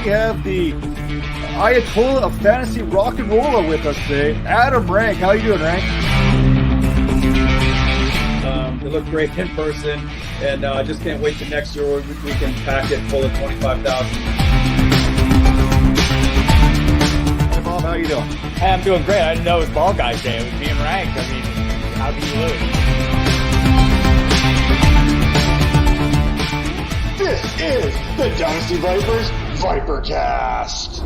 We have the Ayatollah of fantasy rock and roller with us today, Adam Rank. How you doing, Rank? They look great in person, and I just can't wait till next year where we can pack it full of 25,000. Hey, Bob, how you doing? Hey, I'm doing great. I didn't know it was Ball Guys Day. It was being ranked. I mean, how can you lose? This is the Dynasty Vipers ViperCast.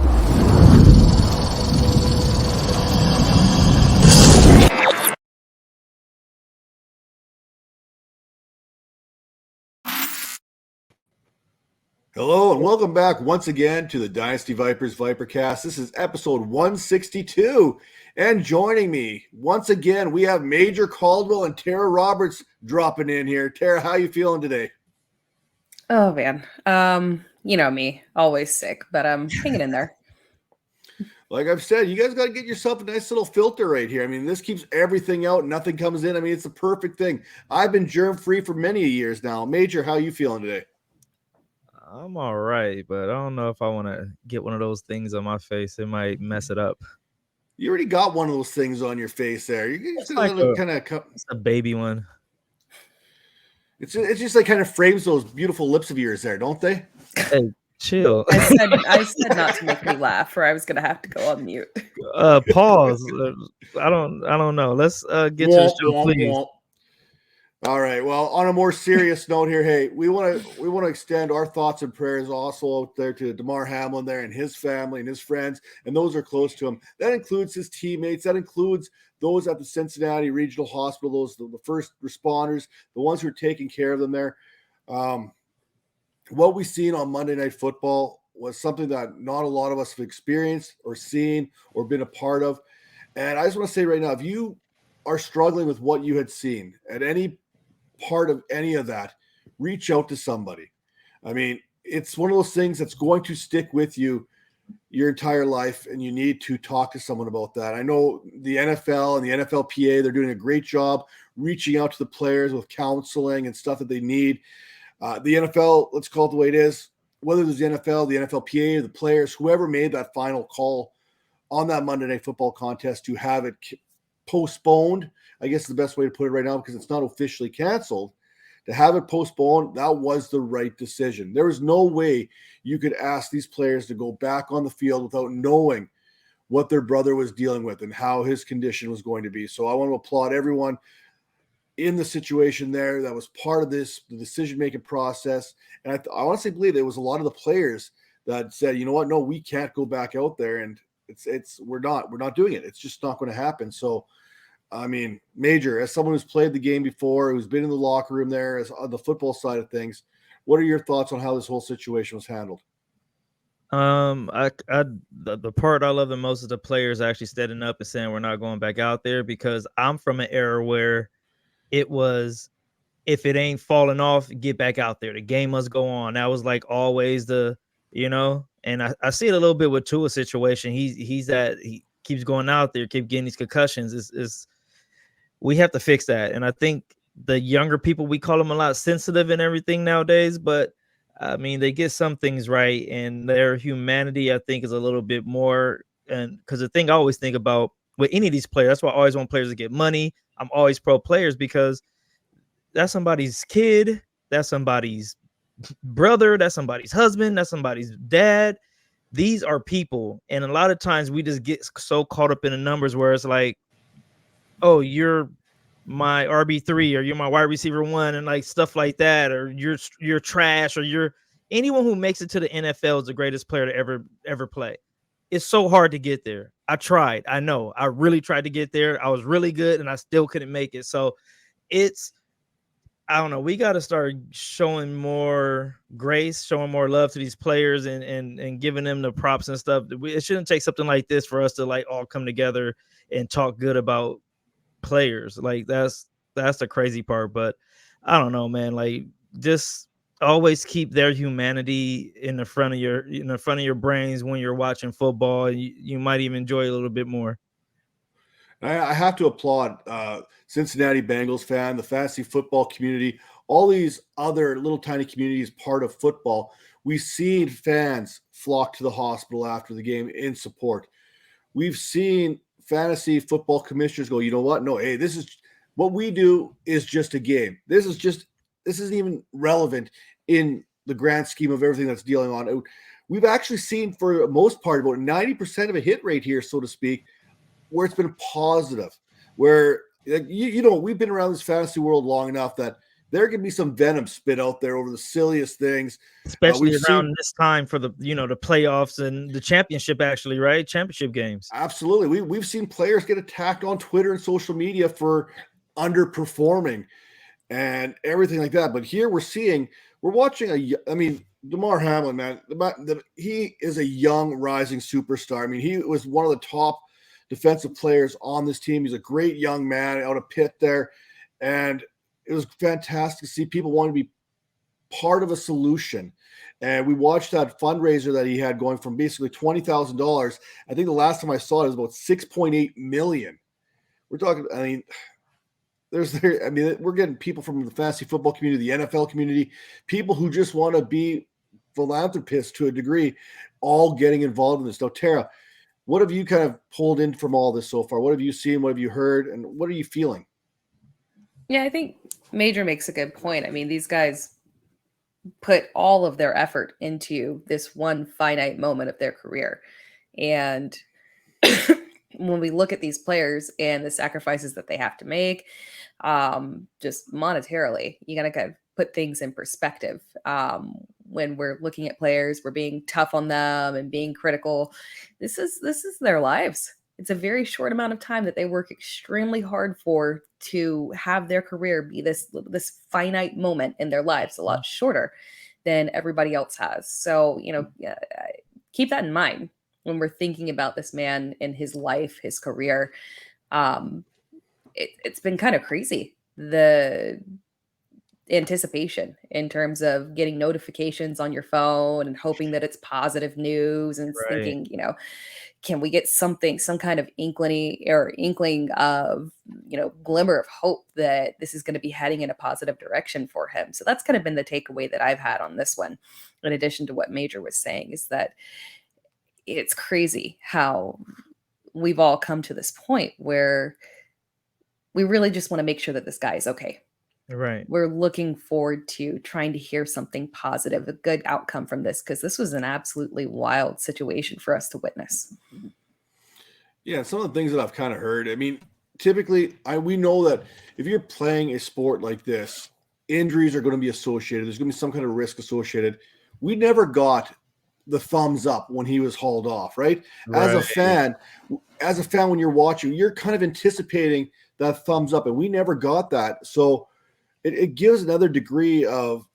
Hello and welcome back once again to the Dynasty Vipers ViperCast. This is episode 162, and joining me once again, we have Major Caldwell and Tera Roberts dropping in here. Tera, how you feeling today? Oh man, you know me, always sick, but I'm hanging in there. Like I've said, you guys got to get yourself a nice little filter right here. I mean, this keeps everything out, nothing comes in. I mean, it's the perfect thing. I've been germ-free for many years now. Major, how you feeling today? I'm all right, but I don't know if I want to get one of those things on my face. It might mess it up. You already got one of those things on your face there. It's like it's a baby one. It's just like kind of frames those beautiful lips of yours there, don't they? Hey, chill. I said not to make me laugh, or I was gonna have to go on mute. Pause. I don't know. Let's get to the show, please. All right. Well, on a more serious note here, hey, we want to extend our thoughts and prayers also out there to Damar Hamlin there and his family and his friends, and those are close to him. That includes his teammates. That includes those at the Cincinnati Regional Hospital, those the first responders, the ones who are taking care of them there. What we've seen on Monday Night Football was something that not a lot of us have experienced or seen or been a part of. And I just want to say right now, if you are struggling with what you had seen at any part of any of that, reach out to somebody. I mean, it's one of those things that's going to stick with you your entire life, and you need to talk to someone about that. I know the NFL and the NFLPA, they're doing a great job reaching out to the players with counseling and stuff that they need. The NFL, let's call it the way it is, whether there's the NFL, the NFLPA, the players, whoever made that final call on that Monday Night Football contest to have it postponed, I guess is the best way to put it right now, because it's not officially canceled. To have it postponed, that was the right decision. There was no way you could ask these players to go back on the field without knowing what their brother was dealing with and how his condition was going to be. So I want to applaud everyone in the situation there that was part of the decision-making process. And I honestly believe it was a lot of the players that said, you know what, no, we can't go back out there, and we're not doing it. It's just not going to happen. So I mean, Major, as someone who's played the game before, who's been in the locker room there, as on the football side of things, what are your thoughts on how this whole situation was handled? The part I love the most is the players actually standing up and saying we're not going back out there, because I'm from an era where it was, if it ain't falling off, get back out there. The game must go on. That was like always and I see it a little bit with Tua's situation. He keeps going out there, keep getting these concussions. We have to fix that. And I think the younger people, we call them a lot sensitive and everything nowadays, but I mean, they get some things right, and their humanity, I think, is a little bit more. And because the thing I always think about with any of these players, that's why I always want players to get money. I'm always pro players, because that's somebody's kid, that's somebody's brother, that's somebody's husband, that's somebody's dad. These are people. And a lot of times we just get so caught up in the numbers where it's like, oh, you're my RB3 or you're my wide receiver 1 and like stuff like that, or you're trash, or anyone who makes it to the NFL is the greatest player to ever play. It's so hard to get there. I tried. I know. I really tried to get there. I was really good and I still couldn't make it. So I don't know. We got to start showing more grace, showing more love to these players, and giving them the props and stuff. It shouldn't take something like this for us to like all come together and talk good about players. Like that's the crazy part. But I don't know, man. Like, just always keep their humanity in the front of your brains when you're watching football. You might even enjoy it a little bit more. I have to applaud Cincinnati Bengals fan, the fantasy football community, all these other little tiny communities part of football. We've seen fans flock to the hospital after the game in support. We've seen fantasy football commissioners go, you know what? No, hey, this is what we do is just a game. This isn't even relevant in the grand scheme of everything that's dealing on. We've actually seen, for the most part, about 90% of a hit rate here, so to speak, where it's been positive, where we've been around this fantasy world long enough that there can be some venom spit out there over the silliest things, especially around this time for the the playoffs and the championship, actually, right? Championship games. Absolutely. We've seen players get attacked on Twitter and social media for underperforming and everything like that. But here we're watching Damar Hamlin, man, he is a young rising superstar. I mean, he was one of the top defensive players on this team. He's a great young man out of Pitt there. And it was fantastic to see people wanting to be part of a solution. And we watched that fundraiser that he had going from basically $20,000. I think the last time I saw it was about $6.8 million. We're talking, we're getting people from the fantasy football community, the NFL community, people who just want to be philanthropists to a degree, all getting involved in this. Now, Tera, what have you kind of pulled in from all this so far? What have you seen? What have you heard? And what are you feeling? Yeah, I think Major makes a good point. I mean, these guys put all of their effort into this one finite moment of their career. And when we look at these players and the sacrifices that they have to make, just monetarily, you got to kind of put things in perspective. When we're looking at players, we're being tough on them and being critical. This is their lives. It's a very short amount of time that they work extremely hard for to have their career be this finite moment in their lives, a lot shorter than everybody else has. So, keep that in mind when we're thinking about this man in his life, his career. It's been kind of crazy, the anticipation in terms of getting notifications on your phone and hoping that it's positive news and thinking, can we get some kind of inkling of, glimmer of hope that this is going to be heading in a positive direction for him. So that's kind of been the takeaway that I've had on this one, in addition to what Major was saying, is that it's crazy how we've all come to this point where we really just want to make sure that this guy is okay. Right. We're looking forward to trying to hear something positive, a good outcome from this, because this was an absolutely wild situation for us to witness. Yeah, some of the things that I've kind of heard, I mean, typically we know that if you're playing a sport like this, injuries are going to be associated. There's going to be some kind of risk associated. We never got the thumbs up when he was hauled off, right? As a fan, when you're watching, you're kind of anticipating that thumbs up, and we never got that. So it gives another degree of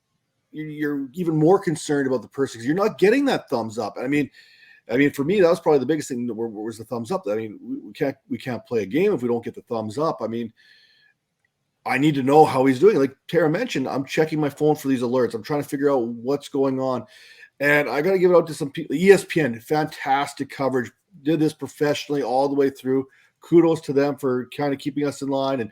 you're even more concerned about the person because you're not getting that thumbs up. I mean, for me, that was probably the biggest thing that was the thumbs up. I mean, we can't play a game if we don't get the thumbs up. I mean, I need to know how he's doing. Like Tera mentioned, I'm checking my phone for these alerts. I'm trying to figure out what's going on. And I got to give it out to some people. ESPN, fantastic coverage, did this professionally all the way through. Kudos to them for kind of keeping us in line and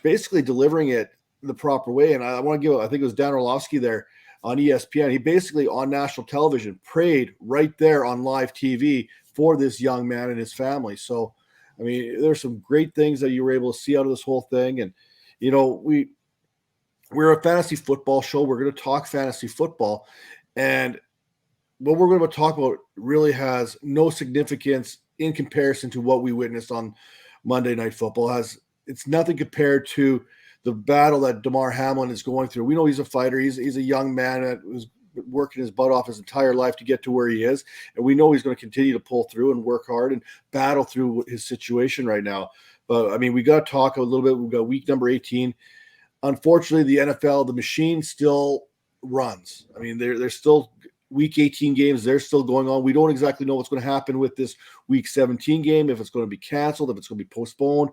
basically delivering it the proper way. And I want to give, I think it was Dan Orlovsky there on ESPN. He basically on national television prayed right there on live TV for this young man and his family. So, I mean, there's some great things that you were able to see out of this whole thing. And, we're a fantasy football show. We're going to talk fantasy football. And what we're going to talk about really has no significance in comparison to what we witnessed on Monday Night Football. It's nothing compared to the battle that Damar Hamlin is going through. We know he's a fighter. He's a young man that was working his butt off his entire life to get to where he is. And we know he's going to continue to pull through and work hard and battle through his situation right now. But, I mean, we got to talk a little bit. We've got week number 18. Unfortunately, the NFL, the machine still runs. I mean, there's still week 18 games. They're still going on. We don't exactly know what's going to happen with this week 17 game, if it's going to be canceled, if it's going to be postponed.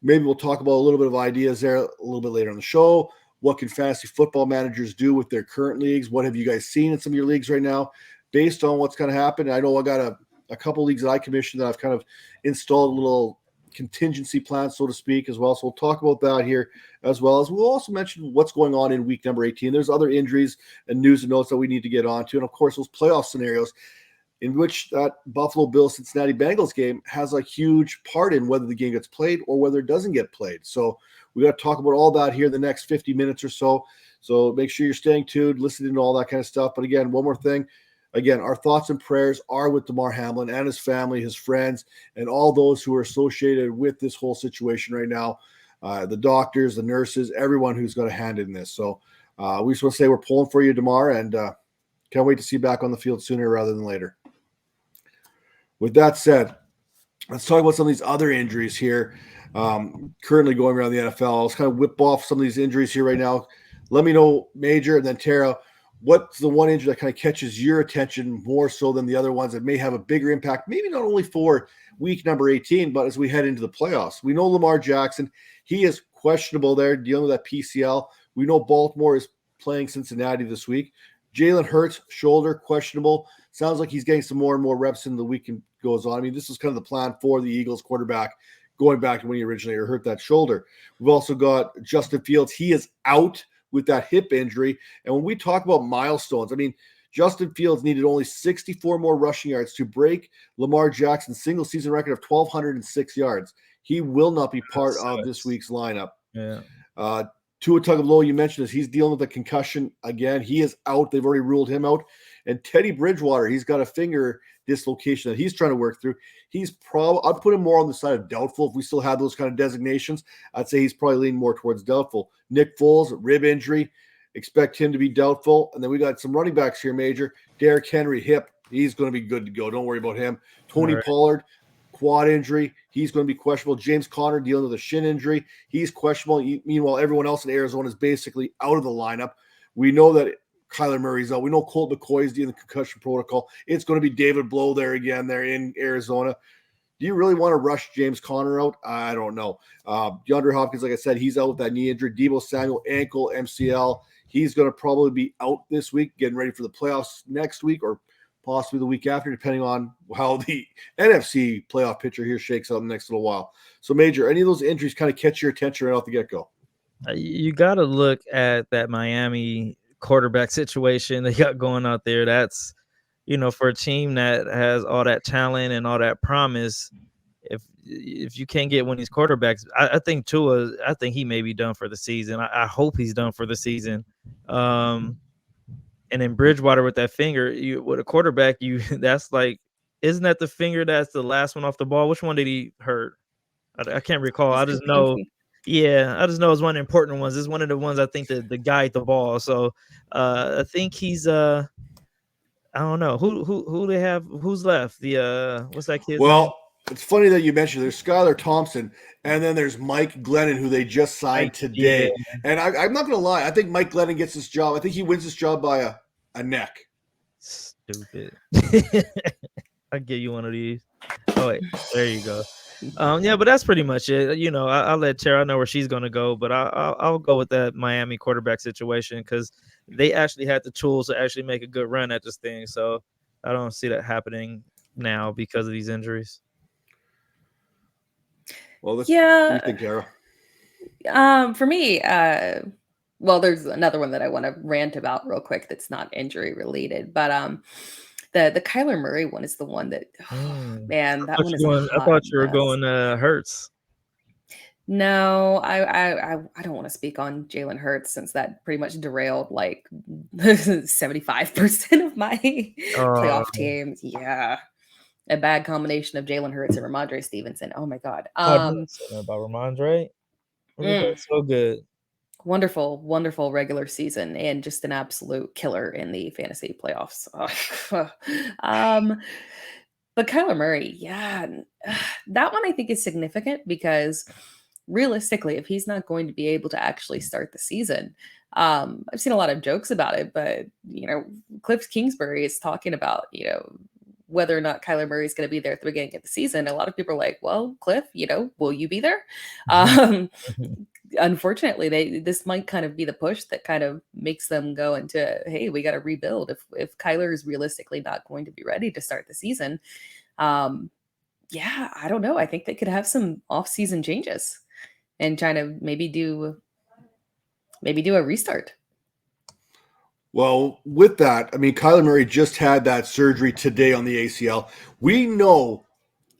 Maybe we'll talk about a little bit of ideas there a little bit later on the show. What can fantasy football managers do with their current leagues? What have you guys seen in some of your leagues right now based on what's going to happen? I know I got a couple leagues that I commissioned that I've kind of installed a little contingency plan, so to speak, as well. So we'll talk about that here, as well as we'll also mention what's going on in week number 18. There's other injuries and news and notes that we need to get onto. And of course, those playoff scenarios in which that Buffalo Bills Cincinnati Bengals game has a huge part in whether the game gets played or whether it doesn't get played. So we got to talk about all that here in the next 50 minutes or so. So make sure you're staying tuned, listening to all that kind of stuff. But again, one more thing. Again, our thoughts and prayers are with Damar Hamlin and his family, his friends, and all those who are associated with this whole situation right now. The doctors, the nurses, everyone who's got a hand in this. So we just want to say we're pulling for you, Damar, and can't wait to see you back on the field sooner rather than later. With that said, let's talk about some of these other injuries here currently going around the NFL. Let's kind of whip off some of these injuries here right now. Let me know, Major, and then Tara, what's the one injury that kind of catches your attention more so than the other ones that may have a bigger impact, maybe not only for week number 18, but as we head into the playoffs? We know Lamar Jackson, he is questionable there, dealing with that PCL. We know Baltimore is playing Cincinnati this week. Jalen Hurts, shoulder, questionable. Sounds like he's getting some more and more reps in the week goes on. I mean, this was kind of the plan for the Eagles quarterback going back to when he originally hurt that shoulder. We've also got Justin Fields. He is out with that hip injury. And when we talk about milestones, I mean, Justin Fields needed only 64 more rushing yards to break Lamar Jackson's single season record of 1,206 yards. He will not be part of this week's lineup. Yeah. Tua Tagovailoa, you mentioned this. He's dealing with a concussion again. He is out. They've already ruled him out. And Teddy Bridgewater, he's got a finger dislocation that he's trying to work through. He's probably, I'd put him more on the side of doubtful. If we still had those kind of designations, I'd say he's probably leaning more towards doubtful. Nick Foles, rib injury, expect him to be doubtful. And then we got some running backs here, Major. Derrick Henry, hip, he's going to be good to go. Don't worry about him. Tony Pollard, quad injury, he's going to be questionable. James Conner dealing with a shin injury, he's questionable. Meanwhile, everyone else in Arizona is basically out of the lineup. We know that Kyler Murray's out. We know Colt McCoy is dealing with the concussion protocol. It's going to be David Blow there again there in Arizona. Do you really want to rush James Conner out? I don't know. DeAndre Hopkins, like I said, he's out with that knee injury. Deebo Samuel, ankle, MCL. He's going to probably be out this week, getting ready for the playoffs next week or possibly the week after, depending on how the NFC playoff picture here shakes out in the next little while. So, Major, any of those injuries kind of catch your attention right off the get-go? You got to look at that Miami quarterback situation they got going out there. That's, for a team that has all that talent and all that promise, if you can't get one of these quarterbacks, I think Tua, I think he may be done for the season. I hope he's done for the season. And then Bridgewater with that finger, with a quarterback, that's like, isn't that the finger that's the last one off the ball? Which one did he hurt? I can't recall. I just know. Yeah, I just know it's one of the important ones. It's one of the ones I think the guy at the ball. So I think he's I don't know who they have. Who's left? The what's that kid's name? It's funny that you mentioned there's Skylar Thompson and then there's Mike Glennon, who they just signed today. Yeah. And I'm not going to lie. I think Mike Glennon gets this job. I think he wins this job by a neck. Stupid. I'll give you one of these. Oh, wait. There you go. Yeah, but that's pretty much it. I'll let Tara know where she's going to go, but I'll go with that Miami quarterback situation because they actually had the tools to actually make a good run at this thing. So I don't see that happening now because of these injuries. Well, what do you think, Tara? For me, there's another one that I want to rant about real quick that's not injury related, but the Kyler Murray one is the one that, man, that one is. I thought you were going Hurts. No, I don't want to speak on Jalen Hurts since that pretty much derailed like 75% of my playoff teams. Yeah. A bad combination of Jalen Hurts and Ramondre Stevenson. Oh my God. About Ramondre. So good. Wonderful, wonderful regular season and just an absolute killer in the fantasy playoffs. But Kyler Murray, that one I think is significant because realistically, if he's not going to be able to actually start the season, I've seen a lot of jokes about it, but Cliff Kingsbury is talking about, whether or not Kyler Murray is going to be there at the beginning of the season. A lot of people are like, well, Cliff, will you be there? Unfortunately, this might kind of be the push that kind of makes them go into, hey, we got to rebuild. If Kyler is realistically not going to be ready to start the season, Yeah, I don't know. I think they could have some off-season changes and trying to maybe do a restart. Well, with that, I mean, Kyler Murray just had that surgery today on the ACL. We know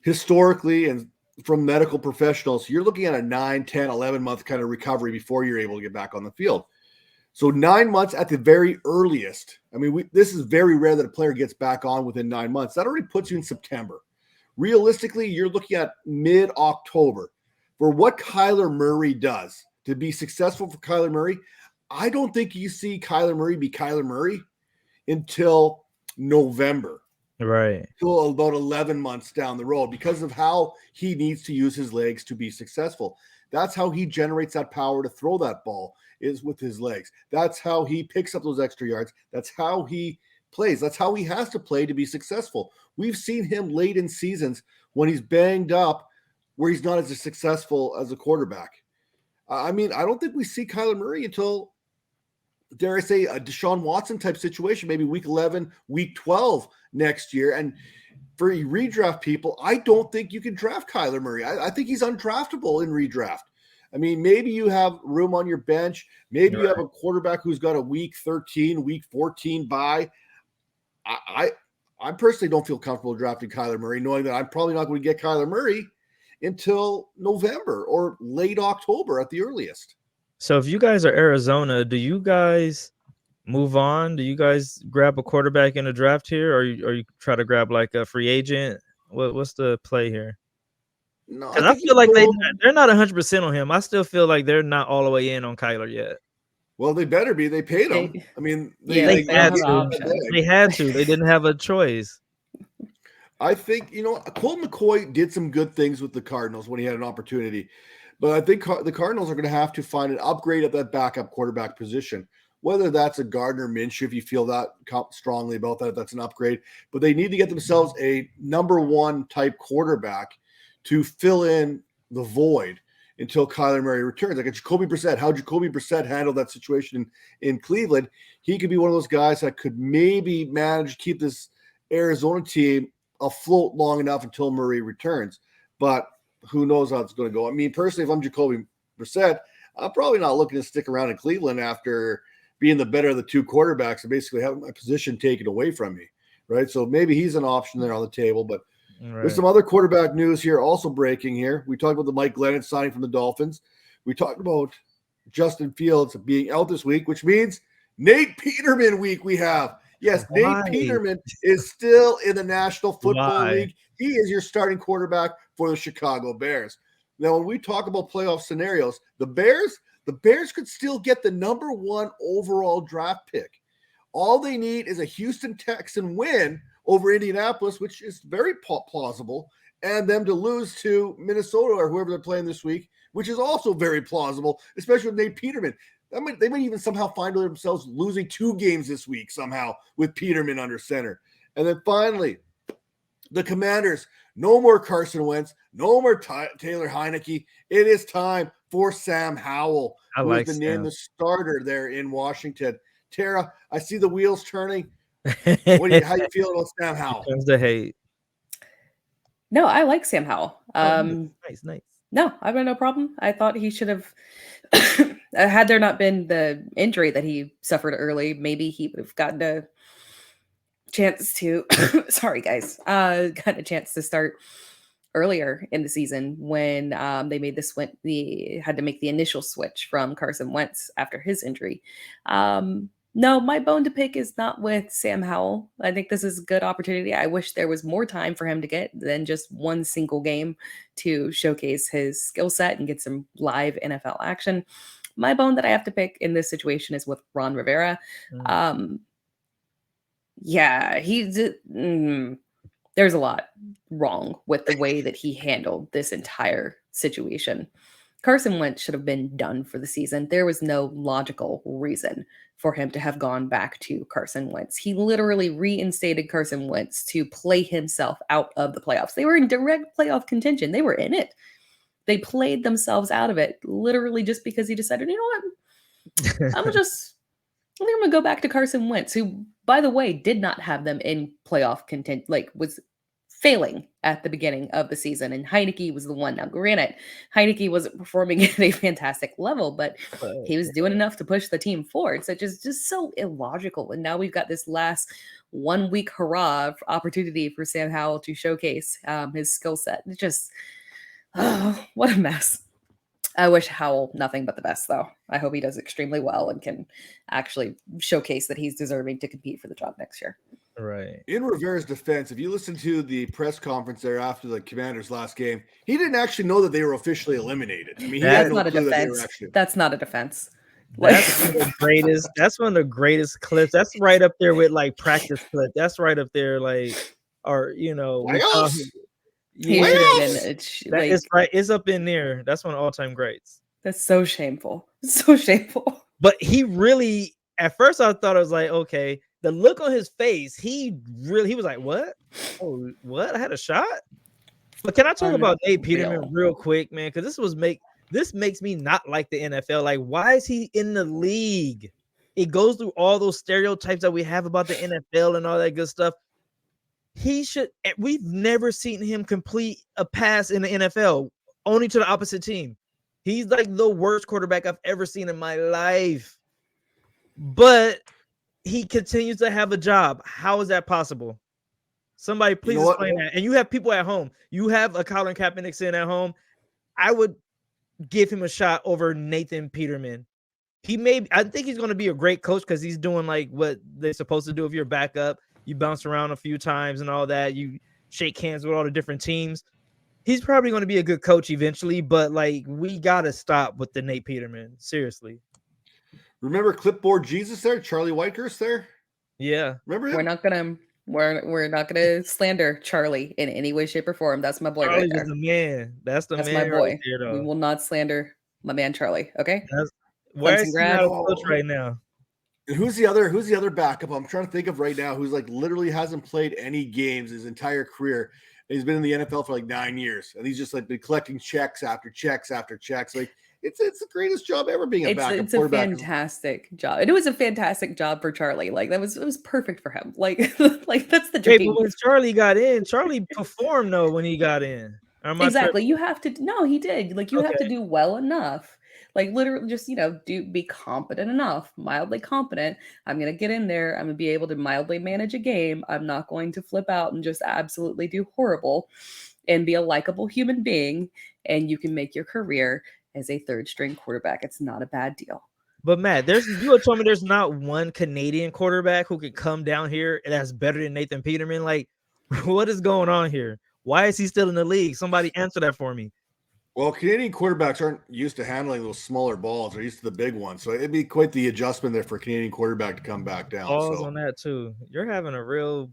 historically and from medical professionals, you're looking at a 9, 10, 11-month kind of recovery before you're able to get back on the field. So 9 months at the very earliest. I mean, this is very rare that a player gets back on within 9 months. That already puts you in September. Realistically, you're looking at mid-October. For what Kyler Murray does, to be successful for Kyler Murray, I don't think you see Kyler Murray be Kyler Murray until November. Right. Till about 11 months down the road because of how he needs to use his legs to be successful. That's how he generates that power to throw that ball, is with his legs. That's how he picks up those extra yards. That's how he plays. That's how he has to play to be successful. We've seen him late in seasons when he's banged up where he's not as successful as a quarterback. I mean, I don't think we see Kyler Murray until, dare I say, a Deshaun Watson type situation, maybe week 11, week 12 next year. And for redraft people, I don't think you can draft Kyler Murray. I think he's undraftable in redraft. I mean, maybe you have room on your bench. Maybe you have a quarterback who's got a week 13, week 14 bye. I personally don't feel comfortable drafting Kyler Murray, knowing that I'm probably not going to get Kyler Murray until November or late October at the earliest. So if you guys are Arizona, do you guys move on? Do you guys grab a quarterback in a draft here, or you try to grab like a free agent? What's the play here? No, Because I feel like they're not 100% on him. I still feel like they're not all the way in on Kyler yet. Well, they better be. They paid him. I mean, they had to. They had to. They didn't have a choice. I think, Colt McCoy did some good things with the Cardinals when he had an opportunity. But I think the Cardinals are going to have to find an upgrade at that backup quarterback position, whether that's a Gardner Minshew, if you feel that strongly about that, that's an upgrade. But they need to get themselves a number one type quarterback to fill in the void until Kyler Murray returns. Like a Jacoby Brissett. How Jacoby Brissett handled that situation in Cleveland, he could be one of those guys that could maybe manage to keep this Arizona team afloat long enough until Murray returns. But who knows how it's going to go. I mean, personally, if I'm Jacoby Brissett, I'm probably not looking to stick around in Cleveland after being the better of the two quarterbacks and basically having my position taken away from me, right? So maybe he's an option there on the table. But there's some other quarterback news here also breaking here. We talked about the Mike Glennon signing from the Dolphins. We talked about Justin Fields being out this week, which means Nate Peterman week we have. Yes, Nate Peterman is still in the National Football League. He is your starting quarterback for the Chicago Bears. Now, when we talk about playoff scenarios, the Bears could still get the number one overall draft pick. All they need is a Houston Texan win over Indianapolis, which is very plausible, and them to lose to Minnesota or whoever they're playing this week, which is also very plausible, especially with Nate Peterman. They might even somehow find themselves losing 2 games this week somehow with Peterman under center. And then finally, the Commanders, no more Carson Wentz, no more Taylor Heineke. It is time for Sam Howell, who has been named the starter there in Washington. Tara, I see the wheels turning. How you feel about Sam Howell? Comes the hate. No, I like Sam Howell. Nice. No, I've got no problem. I thought he should have, had there not been the injury that he suffered early, maybe he would have gotten a chance to, sorry guys, got a chance to start earlier in the season when they made the switch. They had to make the initial switch from Carson Wentz after his injury. No, my bone to pick is not with Sam Howell. I think this is a good opportunity. I wish there was more time for him to get than just one single game to showcase his skill set and get some live NFL action. My bone that I have to pick in this situation is with Ron Rivera. There's a lot wrong with the way that he handled this entire situation. Carson Wentz should have been done for the season. There was no logical reason for him to have gone back to Carson Wentz. He literally reinstated Carson Wentz to play himself out of the playoffs. They were in direct playoff contention. They were in it. They played themselves out of it, literally just because he decided, you know what, I think I'm going to go back to Carson Wentz, who, by the way, did not have them in playoff content, was failing at the beginning of the season, and Heineke was the one. Now, granted, Heineke wasn't performing at a fantastic level, but he was doing enough to push the team forward. So just so illogical. And now we've got this last 1 week hurrah opportunity for Sam Howell to showcase his skill set. It just, what a mess. I wish Howell nothing but the best, though. I hope he does extremely well and can actually showcase that he's deserving to compete for the job next year. Right. In Rivera's defense, if you listen to the press conference there after the Commanders' last game, he didn't actually know that they were officially eliminated. I mean, he had That's no not a clue that they were defense. actually. That's not a defense. That's one of the greatest. That's one of the greatest clips. That's right up there with like practice clip. That's right up there, like, or we saw him- He yeah, should have been. it's right. It's up in there. That's one of all-time greats. That's so shameful. So shameful. But he really, at first, I thought it was like, okay, the look on his face, he was like, what? Oh, what? I had a shot. But can I talk about Nate Peterman real quick, man? Because this makes me not like the NFL. Like, why is he in the league? It goes through all those stereotypes that we have about the NFL and all that good stuff. We've never seen him complete a pass in the NFL, only to the opposite team. He's like the worst quarterback I've ever seen in my life. But he continues to have a job. How is that possible? Somebody please explain that. And you have people at home. You have a Colin Kaepernick at home. I would give him a shot over Nathan Peterman. I think he's going to be a great coach because he's doing like what they're supposed to do if you're a backup. You bounce around a few times and all that. You shake hands with all the different teams. He's probably going to be a good coach eventually, but like we got to stop with the Nate Peterman. Seriously. Remember Clipboard Jesus there? Charlie Whitehurst there? Yeah. Remember him? We're not gonna slander Charlie in any way, shape, or form. That's my boy Charlie right there. was the man. That's man my boy. Right there, we will not slander my man Charlie. Okay. Where is he not a coach right now? And who's the other backup? I'm trying to think of right now who's like literally hasn't played any games his entire career. He's been in the NFL for like 9 years, and he's just like been collecting checks after checks after checks. Like it's the greatest job ever being a backup quarterback. It's a fantastic job. And it was a fantastic job for Charlie. Like it was perfect for him. Like that's the dream. But when Charlie got in, Charlie performed though when he got in. Exactly. You have to. No, he did. Like you have to do well enough. Like literally just, be competent enough, mildly competent. I'm going to get in there. I'm going to be able to mildly manage a game. I'm not going to flip out and just absolutely do horrible and be a likable human being. And you can make your career as a third string quarterback. It's not a bad deal. But Matt, you were telling me there's not one Canadian quarterback who could come down here and that's better than Nathan Peterman. Like, what is going on here? Why is he still in the league? Somebody answer that for me. Well, Canadian quarterbacks aren't used to handling those smaller balls. They're used to the big ones. So it'd be quite the adjustment there for a Canadian quarterback to come back down. Balls on that too. You're having a real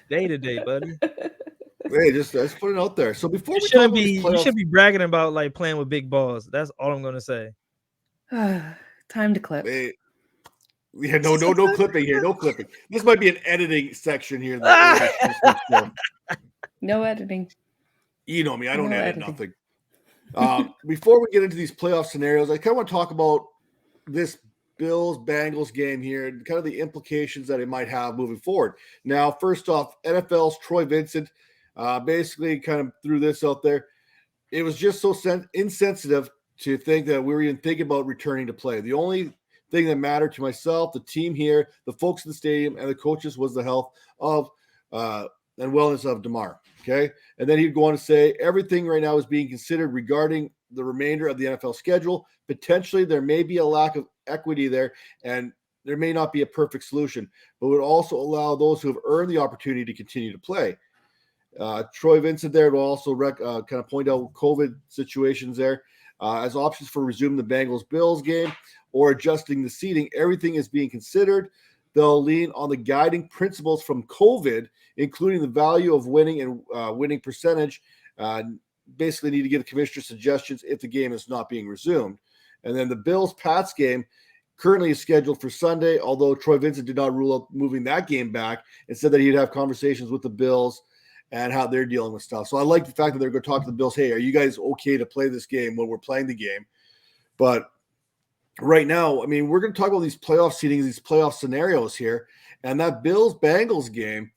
day today, buddy. Hey, just put it out there. So before you should be bragging about like playing with big balls. That's all I'm gonna say. Time to clip. Hey, yeah, no clipping here. No clipping. This might be an editing section here. No editing. You know me. I don't edit nothing. Before we get into these playoff scenarios, I kind of want to talk about this Bills-Bengals game here and kind of the implications that it might have moving forward. Now, first off, NFL's Troy Vincent basically kind of threw this out there. It was just so insensitive to think that we were even thinking about returning to play. The only thing that mattered to myself, the team here, the folks in the stadium, and the coaches was the health of and wellness of DeMar. Okay. And then he'd go on to say everything right now is being considered regarding the remainder of the NFL schedule. Potentially there may be a lack of equity there and there may not be a perfect solution, but would also allow those who have earned the opportunity to continue to play. Troy Vincent there will also kind of point out COVID situations there as options for resuming the Bengals-Bills game or adjusting the seating. Everything is being considered. They'll lean on the guiding principles from COVID, including the value of winning and winning percentage. Basically need to give the commissioner suggestions if the game is not being resumed. And then the Bills-Pats game currently is scheduled for Sunday, although Troy Vincent did not rule out moving that game back and said that he'd have conversations with the Bills and how they're dealing with stuff. So I like the fact that they're going to talk to the Bills. Hey, are you guys okay to play this game when we're playing the game? But right now, I mean, we're going to talk about these playoff seedings, these playoff scenarios here. And that Bills-Bengals game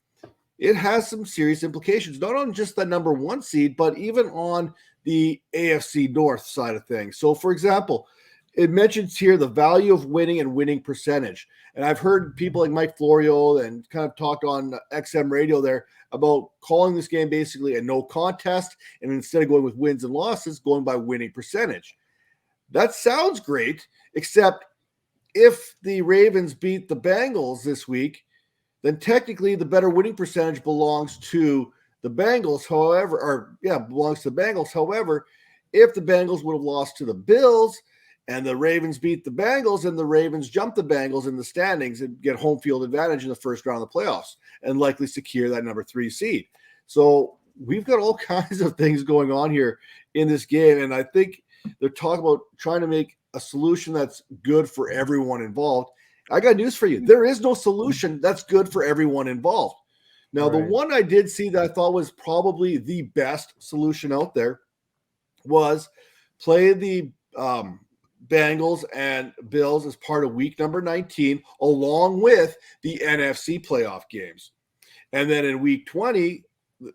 it has some serious implications, not on just the number 1 seed, but even on the AFC North side of things. So, for example, it mentions here the value of winning and winning percentage. And I've heard people like Mike Florio and kind of talked on XM radio there about calling this game basically a no contest, and instead of going with wins and losses, going by winning percentage. That sounds great, except if the Ravens beat the Bengals this week, then technically the better winning percentage belongs to the Bengals. Belongs to the Bengals. However, if the Bengals would have lost to the Bills and the Ravens beat the Bengals, and the Ravens jump the Bengals in the standings and get home field advantage in the first round of the playoffs and likely secure that number 3 seed. So we've got all kinds of things going on here in this game. And I think they're talking about trying to make a solution that's good for everyone involved. I got news for you. There is no solution that's good for everyone involved. Now, the one I did see that I thought was probably the best solution out there was play the Bengals and Bills as part of week number 19, along with the NFC playoff games. And then in week 20,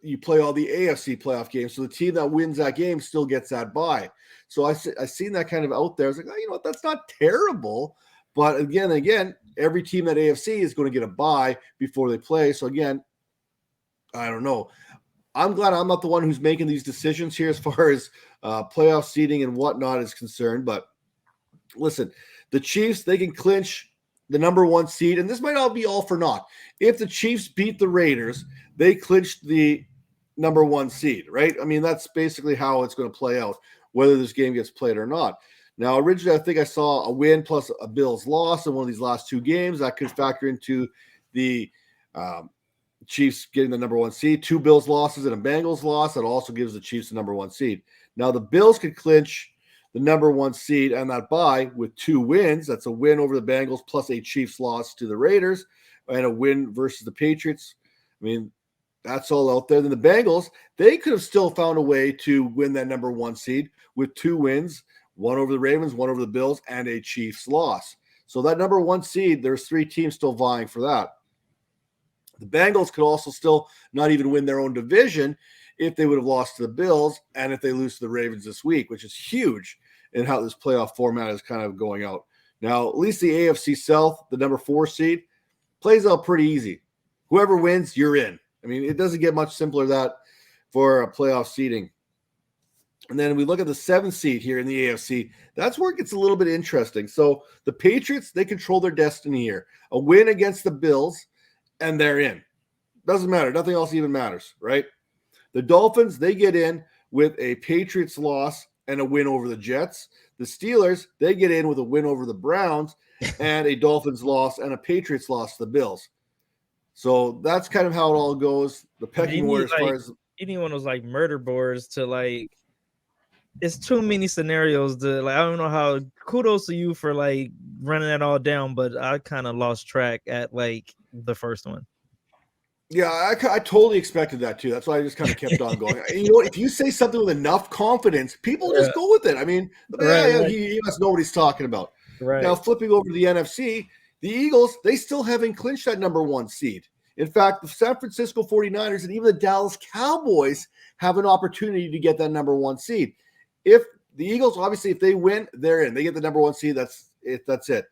you play all the AFC playoff games. So the team that wins that game still gets that bye. So I seen that kind of out there. I was like, oh, you know what? That's not terrible. But again, every team at AFC is going to get a bye before they play. So again, I don't know. I'm glad I'm not the one who's making these decisions here as far as playoff seeding and whatnot is concerned. But listen, the Chiefs, they can clinch the number 1 seed, and this might all be all for naught. If the Chiefs beat the Raiders, they clinched the number 1 seed, right? I mean, that's basically how it's going to play out, whether this game gets played or not. Now, originally, I think I saw a win plus a Bills loss in one of these last 2 games. That could factor into the Chiefs getting the number 1 seed. 2 Bills losses and a Bengals loss. That also gives the Chiefs the number 1 seed. Now, the Bills could clinch the number 1 seed and that bye with 2 wins. That's a win over the Bengals plus a Chiefs loss to the Raiders and a win versus the Patriots. I mean, that's all out there. Then the Bengals, they could have still found a way to win that number 1 seed with 2 wins, one over the Ravens, one over the Bills, and a Chiefs loss. So that number 1 seed, there's 3 teams still vying for that. The Bengals could also still not even win their own division if they would have lost to the Bills and if they lose to the Ravens this week, which is huge in how this playoff format is kind of going out. Now, at least the AFC South, the number 4 seed, plays out pretty easy. Whoever wins, you're in. I mean, it doesn't get much simpler than that for a playoff seeding. And then we look at the 7th seed here in the AFC. That's where it gets a little bit interesting. So the Patriots, they control their destiny here. A win against the Bills, and they're in. Doesn't matter. Nothing else even matters, right? The Dolphins, they get in with a Patriots loss and a win over the Jets. The Steelers, they get in with a win over the Browns and a Dolphins loss and a Patriots loss to the Bills. So that's kind of how it all goes. The pecking order as far as anyone was like murder boards to like, it's too many scenarios to like. I don't know how. Kudos to you for like running that all down, but I kind of lost track at like the first one. Yeah, I totally expected that too. That's why I just kind of kept on going. You know, if you say something with enough confidence, people just go with it. I mean, he must know what he's talking about. Right. Now, flipping over to the NFC, the Eagles, they still haven't clinched that number 1 seed. In fact, the San Francisco 49ers and even the Dallas Cowboys have an opportunity to get that number 1 seed. If the Eagles, obviously, if they win, they're in. They get the number 1 seed. That's it.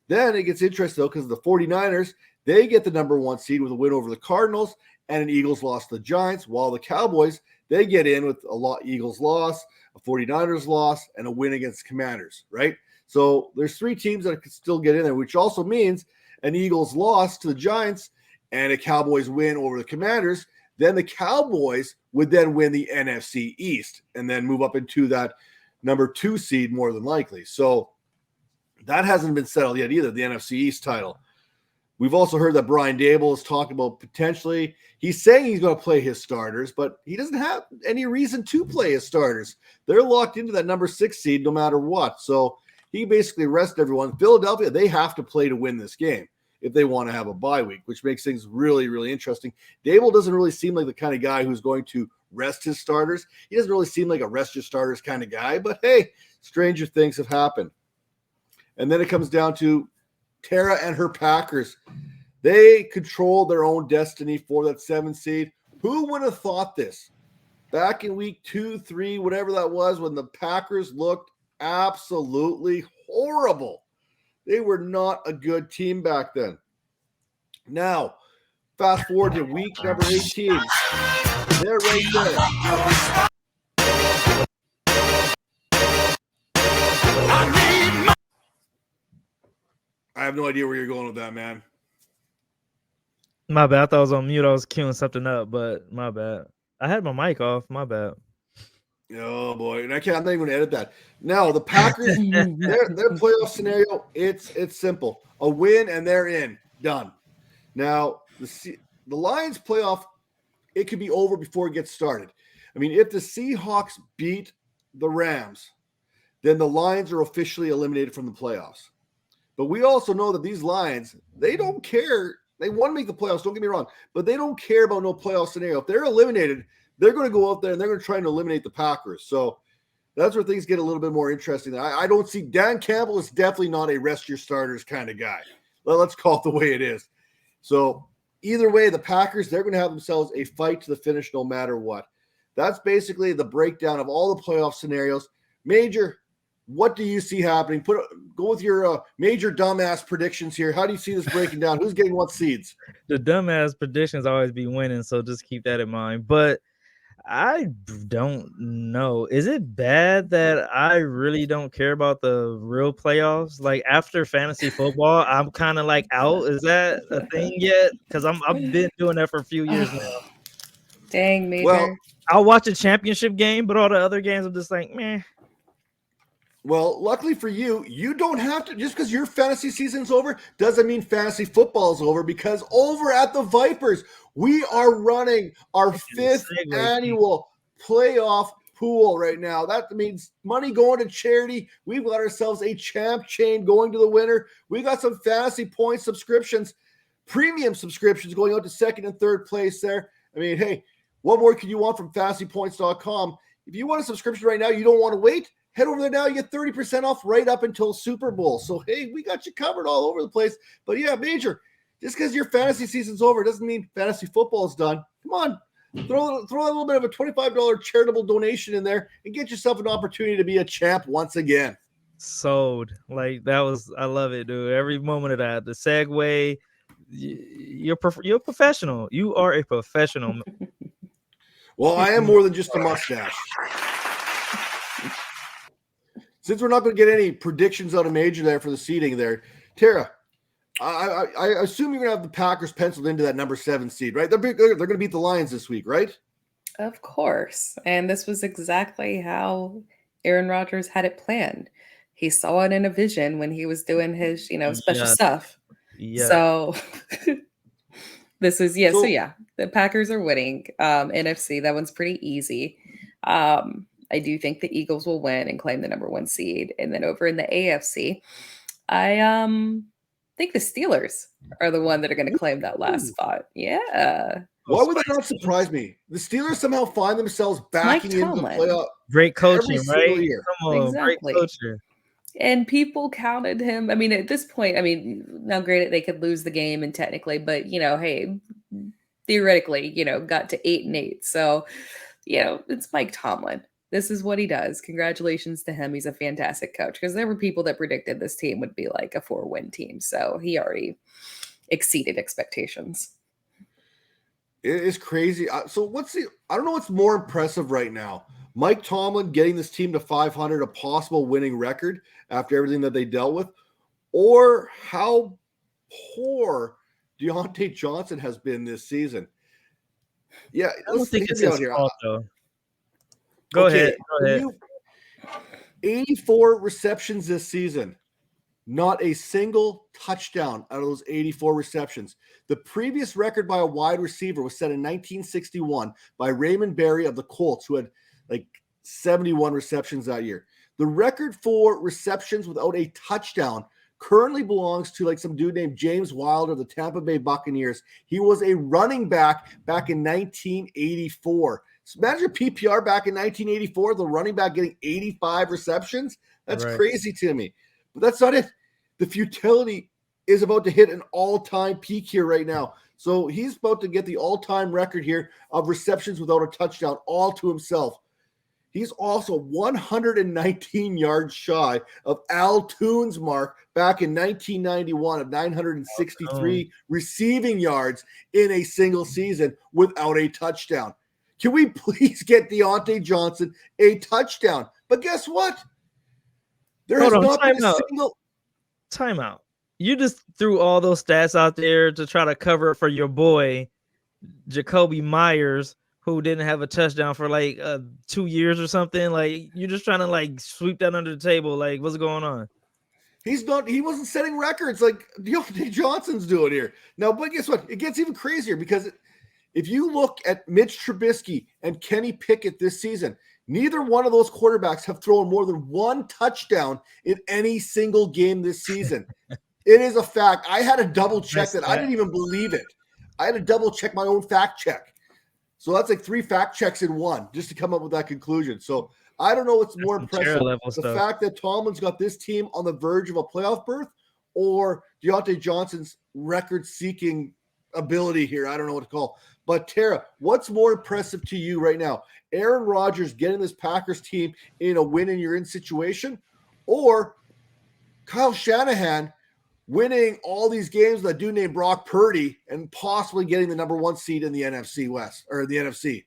Then it gets interesting, though, because the 49ers, they get the number 1 seed with a win over the Cardinals and an Eagles loss to the Giants, while the Cowboys, they get in with a Eagles loss, a 49ers loss, and a win against the Commanders, right? So there's 3 teams that could still get in there, which also means an Eagles loss to the Giants and a Cowboys win over the Commanders. Then the Cowboys would then win the NFC East and then move up into that number 2 seed more than likely. So that hasn't been settled yet either, the NFC East title. We've also heard that Brian Dable is talking about potentially, he's saying he's going to play his starters, but he doesn't have any reason to play his starters. They're locked into that number 6 seed no matter what. So he basically rests everyone. Philadelphia, they have to play to win this game if they want to have a bye week, which makes things really, really interesting. Dable doesn't really seem like the kind of guy who's going to rest his starters. He doesn't really seem like a rest your starters kind of guy, but hey, stranger things have happened. And then it comes down to Tera and her Packers. They control their own destiny for that 7 seed. Who would have thought this? Back in week 2, 3, whatever that was, when the Packers looked absolutely horrible. They were not a good team back then. Now, fast forward to week number 18. They're right there. I have no idea where you're going with that, man. My bad. I thought I was on mute. I was queuing something up, but my bad. I had my mic off. My bad. Oh boy, and I'm not even going to edit that. Now the Packers, their playoff scenario, it's simple: a win and they're in, done. Now the Lions playoff, it could be over before it gets started. I mean, if the Seahawks beat the Rams, then the Lions are officially eliminated from the playoffs. But we also know that these Lions, they don't care. They want to make the playoffs, don't get me wrong, but they don't care about no playoff scenario. If they're eliminated, they're going to go out there and they're going to try and eliminate the Packers. So that's where things get a little bit more interesting. I don't see Dan Campbell is definitely not a rest your starters kind of guy. Well, let's call it the way it is. So either way, the Packers, they're going to have themselves a fight to the finish no matter what. That's basically the breakdown of all the playoff scenarios. Major, what do you see happening? Go with your major dumbass predictions here. How do you see this breaking down? Who's getting what seeds? The dumbass predictions always be winning, so just keep that in mind. But I don't know. Is it bad that I really don't care about the real playoffs? Like after fantasy football, I'm kind of like out. Is that a thing yet? Because I've been doing that for a few years now. Dang, Major. Well, I'll watch a championship game, but all the other games I'm just like, meh. Well, luckily for you, you don't have to, just because your fantasy season's over doesn't mean fantasy football is over, because over at the Vipers, we are running our 5th annual playoff pool right now. That means money going to charity. We've got ourselves a champ chain going to the winner. We got some fantasy point subscriptions, premium subscriptions going out to 2nd and 3rd place there. I mean, hey, what more could you want from fantasypoints.com? If you want a subscription right now, you don't want to wait, head over there now. You get 30% off right up until Super Bowl. So, hey, we got you covered all over the place. But, yeah, Major, just because your fantasy season's over doesn't mean fantasy football is done. Come on, throw a little bit of a $25 charitable donation in there and get yourself an opportunity to be a champ once again. Sold. Like, that was – I love it, dude. Every moment of that. The segue, you're a professional. You are a professional. Well, I am more than just a mustache. Since we're not going to get any predictions out of Major there for the seeding there, Tara, I assume you're going to have the Packers penciled into that number 7 seed, right? They're going to beat the Lions this week, right? Of course. And this was exactly how Aaron Rodgers had it planned. He saw it in a vision when he was doing his, special stuff. Yeah. So this is, so the Packers are winning. NFC, that one's pretty easy. I do think the Eagles will win and claim the number 1 seed. And then over in the AFC, I think the Steelers are the one that are going to claim that last spot. Yeah. Why would that not surprise me? The Steelers somehow find themselves backing into the playoff. Great coaching, right? Year. Come on, exactly. Great coaching. And people counted him. I mean, at this point, now granted, they could lose the game and technically, but, hey, theoretically, got to 8-8. So, it's Mike Tomlin. This is what he does. Congratulations to him. He's a fantastic coach, because there were people that predicted this team would be like a 4-win team. So he already exceeded expectations. It is crazy. So I don't know what's more impressive right now. Mike Tomlin getting this team to 500, a possible winning record after everything that they dealt with, or how poor Deontay Johnson has been this season. Yeah, I don't think it's his fault, though. Go ahead. 84 receptions this season. Not a single touchdown out of those 84 receptions. The previous record by a wide receiver was set in 1961 by Raymond Berry of the Colts, who had like 71 receptions that year. The record for receptions without a touchdown currently belongs to like some dude named James Wilder of the Tampa Bay Buccaneers. He was a running back in 1984. So imagine PPR back in 1984, the running back getting 85 receptions. That's crazy to me. But that's not it. The futility is about to hit an all-time peak here right now. So he's about to get the all-time record here of receptions without a touchdown all to himself. He's also 119 yards shy of Al Toon's mark back in 1991 of 963 receiving yards in a single season without a touchdown. Can we please get Deontay Johnson a touchdown? But guess what? There has not been a single timeout. You just threw all those stats out there to try to cover for your boy, Jacoby Myers, who didn't have a touchdown for like 2 years or something. Like, you're just trying to like sweep that under the table. Like, what's going on? He wasn't setting records like Deontay Johnson's doing here. Now, but guess what? It gets even crazier because if you look at Mitch Trubisky and Kenny Pickett this season, neither one of those quarterbacks have thrown more than one touchdown in any single game this season. It is a fact. I had to double check that. I didn't even believe it. I had to double check my own fact check. So that's like 3 fact checks in one just to come up with that conclusion. So I don't know what's more impressive, the fact that Tomlin's got this team on the verge of a playoff berth or Deontay Johnson's record-seeking ability here. I don't know what to call. But Tara, what's more impressive to you right now? Aaron Rodgers getting this Packers team in a win-and-you're-in situation, or Kyle Shanahan winning all these games with a dude named Brock Purdy and possibly getting the number 1 seed in the NFC West or the NFC?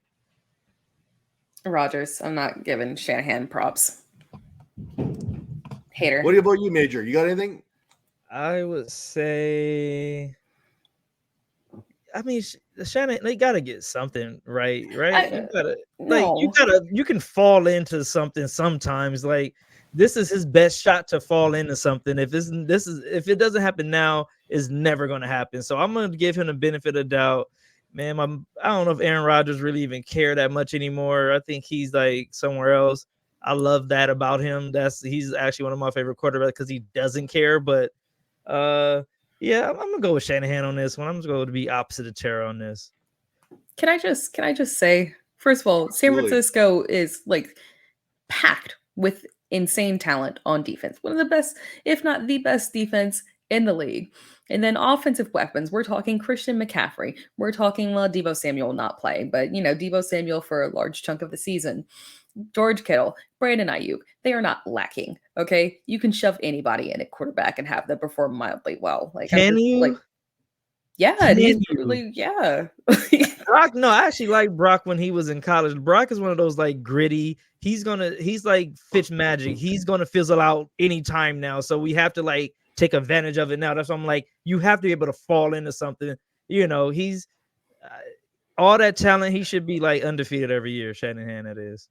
Rodgers. I'm not giving Shanahan props. Hater. What about you, Major? You got anything? I would say, I mean, Shanahan, they got to get something right? You can fall into something sometimes. Like, this is his best shot to fall into something. If if it doesn't happen now, it's never going to happen. So I'm going to give him the benefit of doubt. Man, I don't know if Aaron Rodgers really even care that much anymore. I think he's like somewhere else. I love that about him. He's actually one of my favorite quarterbacks because he doesn't care. But yeah, I'm gonna go with Shanahan on this one. I'm just going to be opposite of Tera on this. Can I just say, first of all, San Francisco is like packed with insane talent on defense. One of the best, if not the best defense in the league. And then offensive weapons, we're talking Christian McCaffrey. We're talking, well, Deebo Samuel not play, but, Deebo Samuel for a large chunk of the season. George Kittle, Brandon Ayuk, they are not lacking, okay? You can shove anybody in at quarterback and have them perform mildly well. Like, can you? Like, yeah, yeah. Brock, no, I actually liked Brock when he was in college. Brock is one of those like gritty. He's like Fitz Magic. He's gonna fizzle out anytime now. So we have to like take advantage of it now. That's why I'm like, you have to be able to fall into something. He's all that talent. He should be like undefeated every year. Shanahan, that is.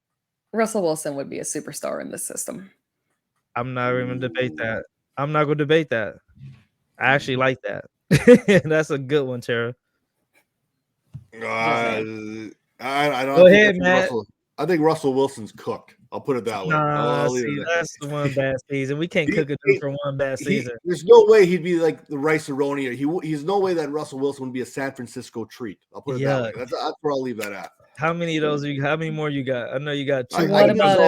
Russell Wilson would be a superstar in this system. I'm not even gonna debate that. I'm not gonna debate that. I actually like that. That's a good one, Tara. I don't. Go ahead, Matt. I think Russell Wilson's cooked. I'll put it that way. That's the one bad season. We can't cook a dude for one bad season. There's no way he'd be like the Rice Aroni. He's no way that Russell Wilson would be a San Francisco treat. I'll put it that way. That's where I'll leave that at. How many of those? How many more you got? I know you got 2 more. What about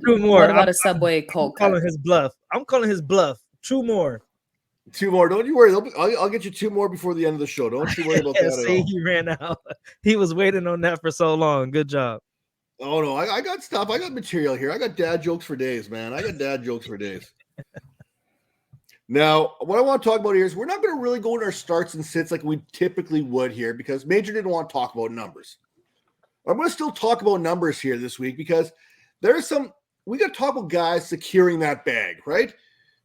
two more? What about a Subway cold cut? I'm calling his bluff. 2 more. 2 more. Don't you worry. I'll get you 2 more before the end of the show. Don't you worry about that at all. He ran out. He was waiting on that for so long. Good job. Oh, no. I got stuff. I got material here. I got dad jokes for days, man. Now, what I want to talk about here is we're not going to really go into our starts and sits like we typically would here because Major didn't want to talk about numbers. I'm going to still talk about numbers here this week because we got to talk about guys securing that bag, right?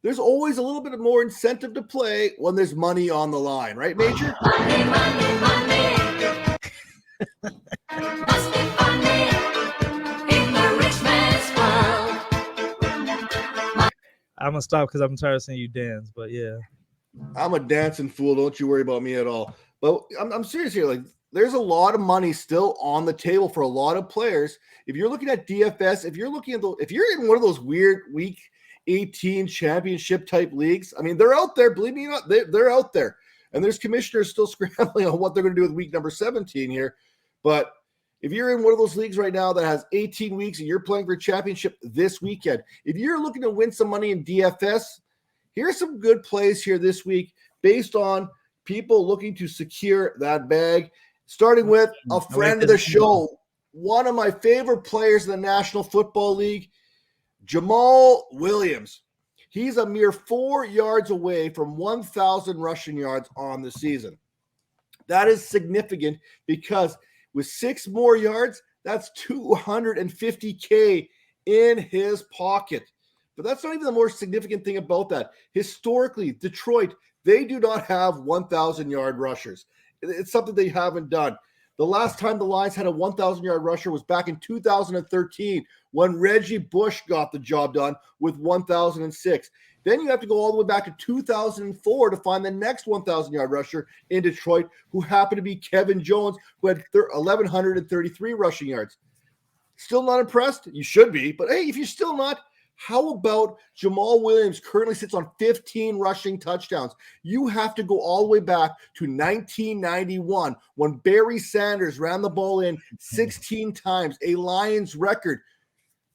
There's always a little bit more incentive to play when there's money on the line, right, Major? Money, money, money. Must be funny in the rich man's world. I'm going to stop because I'm tired of seeing you dance, but yeah. I'm a dancing fool. Don't you worry about me at all. But I'm serious here. Like, there's a lot of money still on the table for a lot of players. If you're looking at DFS, if you're in one of those weird week 18 championship type leagues, I mean, they're out there. Believe me or not, they're out there. And there's commissioners still scrambling on what they're going to do with week number 17 here. But if you're in one of those leagues right now that has 18 weeks and you're playing for a championship this weekend, if you're looking to win some money in DFS, here's some good plays here this week based on people looking to secure that bag. Starting with a friend of the show, one of my favorite players in the National Football League, Jamal Williams. He's a mere 4 yards away from 1,000 rushing yards on the season. That is significant because with 6 more yards, that's $250K in his pocket. But that's not even the more significant thing about that. Historically, Detroit, they do not have 1,000-yard rushers. It's something they haven't done. The last time the Lions had a 1,000-yard rusher was back in 2013 when Reggie Bush got the job done with 1,006. Then you have to go all the way back to 2004 to find the next 1,000-yard rusher in Detroit, who happened to be Kevin Jones, who had 1,133 rushing yards. Still not impressed? You should be. But hey, if you're still not, how about Jamal Williams currently sits on 15 rushing touchdowns? You have to go all the way back to 1991 when Barry Sanders ran the ball in 16 times, a Lions record.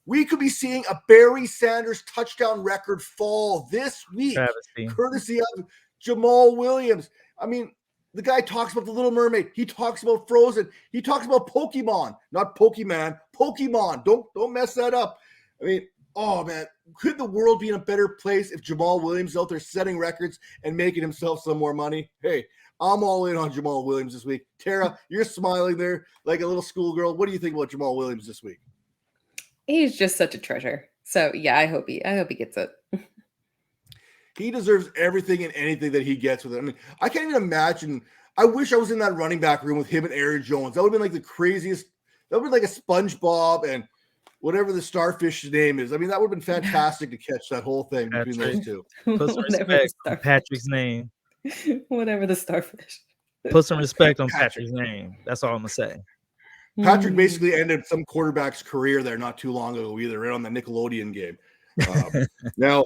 We could be seeing a Barry Sanders touchdown record fall this week, courtesy of Jamal Williams. I mean, the guy talks about The Little Mermaid. He talks about Frozen. He talks about Pokemon, not Pokemon. Pokemon. Don't mess that up. I mean, oh, man, could the world be in a better place if Jamal Williams is out there setting records and making himself some more money? Hey, I'm all in on Jamal Williams this week. Tara, you're smiling there like a little schoolgirl. What do you think about Jamal Williams this week? He's just such a treasure. So, yeah, I hope he gets it. He deserves everything and anything that he gets with it. I mean, I can't even imagine. I wish I was in that running back room with him and Aaron Jones. That would have been like the craziest. That would be like a SpongeBob and whatever the starfish's name is. I mean, that would have been fantastic to catch that whole thing between those two. Put some respect on Patrick's name. Whatever the starfish. Put some respect on Patrick's name. That's all I'm going to say. Patrick basically ended some quarterback's career there not too long ago either, right on the Nickelodeon game. Now,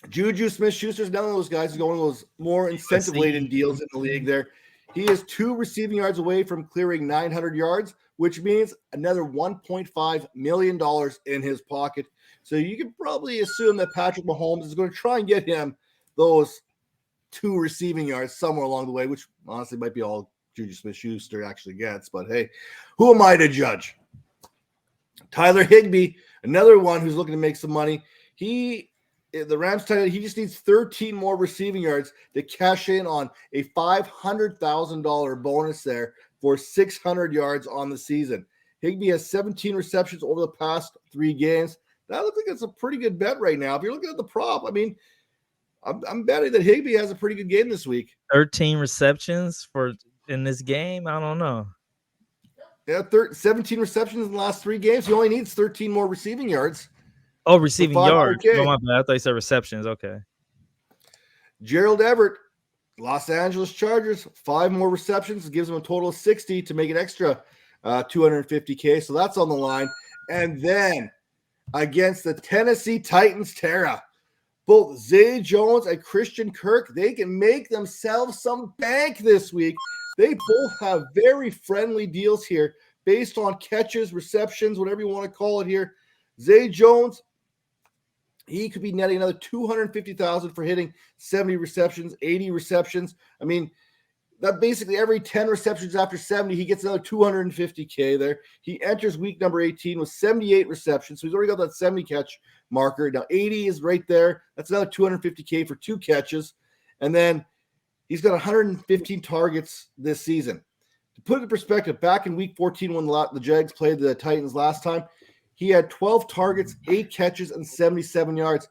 Juju Smith-Schuster's none of those guys is going to those more incentive-laden deals in the league there. He is 2 receiving yards away from clearing 900 yards, which means another $1.5 million in his pocket. So you can probably assume that Patrick Mahomes is going to try and get him those 2 receiving yards somewhere along the way, which honestly might be all Juju Smith-Schuster actually gets. But hey, who am I to judge? Tyler Higbee, another one who's looking to make some money. The Rams tight end, he just needs 13 more receiving yards to cash in on a $500,000 bonus there for 600 yards on the season. Higbee has 17 receptions over the past 3 games. That looks like it's a pretty good bet right now. If you're looking at the prop, I mean, I'm betting that Higbee has a pretty good game this week. 13 receptions in this game? I don't know. Yeah, 17 receptions in the last 3 games. He only needs 13 more receiving yards. Oh, receiving yards. Okay. Oh, my bad. I thought you said receptions. Okay. Gerald Everett, Los Angeles Chargers, 5 more receptions. Gives him a total of 60 to make an extra $250K. So that's on the line. And then against the Tennessee Titans, Tara, both Zay Jones and Christian Kirk, they can make themselves some bank this week. They both have very friendly deals here based on catches, receptions, whatever you want to call it here. Zay Jones, he could be netting another $250,000 for hitting 70 receptions, 80 receptions. I mean, that basically every 10 receptions after 70, he gets another $250K there. He enters week number 18 with 78 receptions. So he's already got that 70 catch marker. Now 80 is right there. That's another $250K for 2 catches. And then he's got 115 targets this season. To put it in perspective, back in week 14 when the Jags played the Titans last time, he had 12 targets, 8 catches, and 77 yards.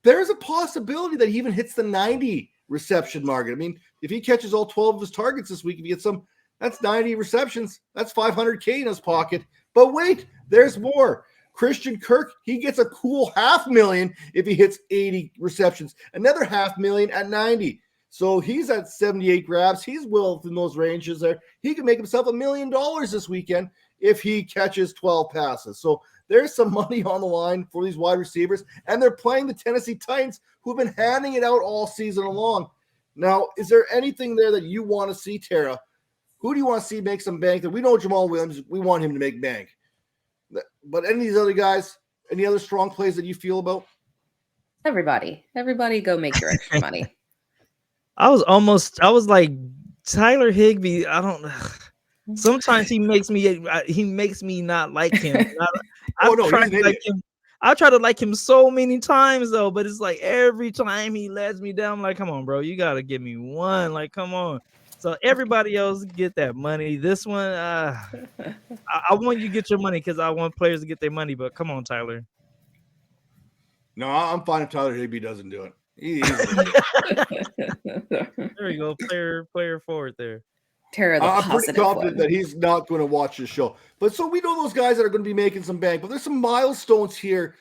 There's a possibility that he even hits the 90 reception market. I mean, if he catches all 12 of his targets this week, if he gets some, that's 90 receptions. That's $500K in his pocket. But wait, there's more. Christian Kirk, he gets a cool $500,000 if he hits 80 receptions. Another $500,000 at 90. So he's at 78 grabs. He's well within those ranges there. He can make himself $1 million this weekend if he catches 12 passes. So there's some money on the line for these wide receivers, and they're playing the Tennessee Titans, who've been handing it out all season long. Now, is there anything there that you want to see, Tara? Who do you want to see make some bank? That we know Jamal Williams, we want him to make bank. But any of these other guys, any other strong plays that you feel about? Everybody go make your extra money. I was like Tyler Higbee. I don't know. Sometimes he makes me not like him. Oh, I've no, tried he's an to like idiot. him. I try to like him so many times though, but it's like every time he lets me down. I'm like, come on, bro, you gotta give me one. Like, come on. So everybody else get that money. This one, I want you to get your money because I want players to get their money. But come on, Tyler. No, I'm fine if Tyler Higbee doesn't do it. He's an idiot. There you go, player forward there. Tara, the I'm pretty positive confident one. that he's not going to watch this show. But so we know those guys that are going to be making some bank, but there's some milestones here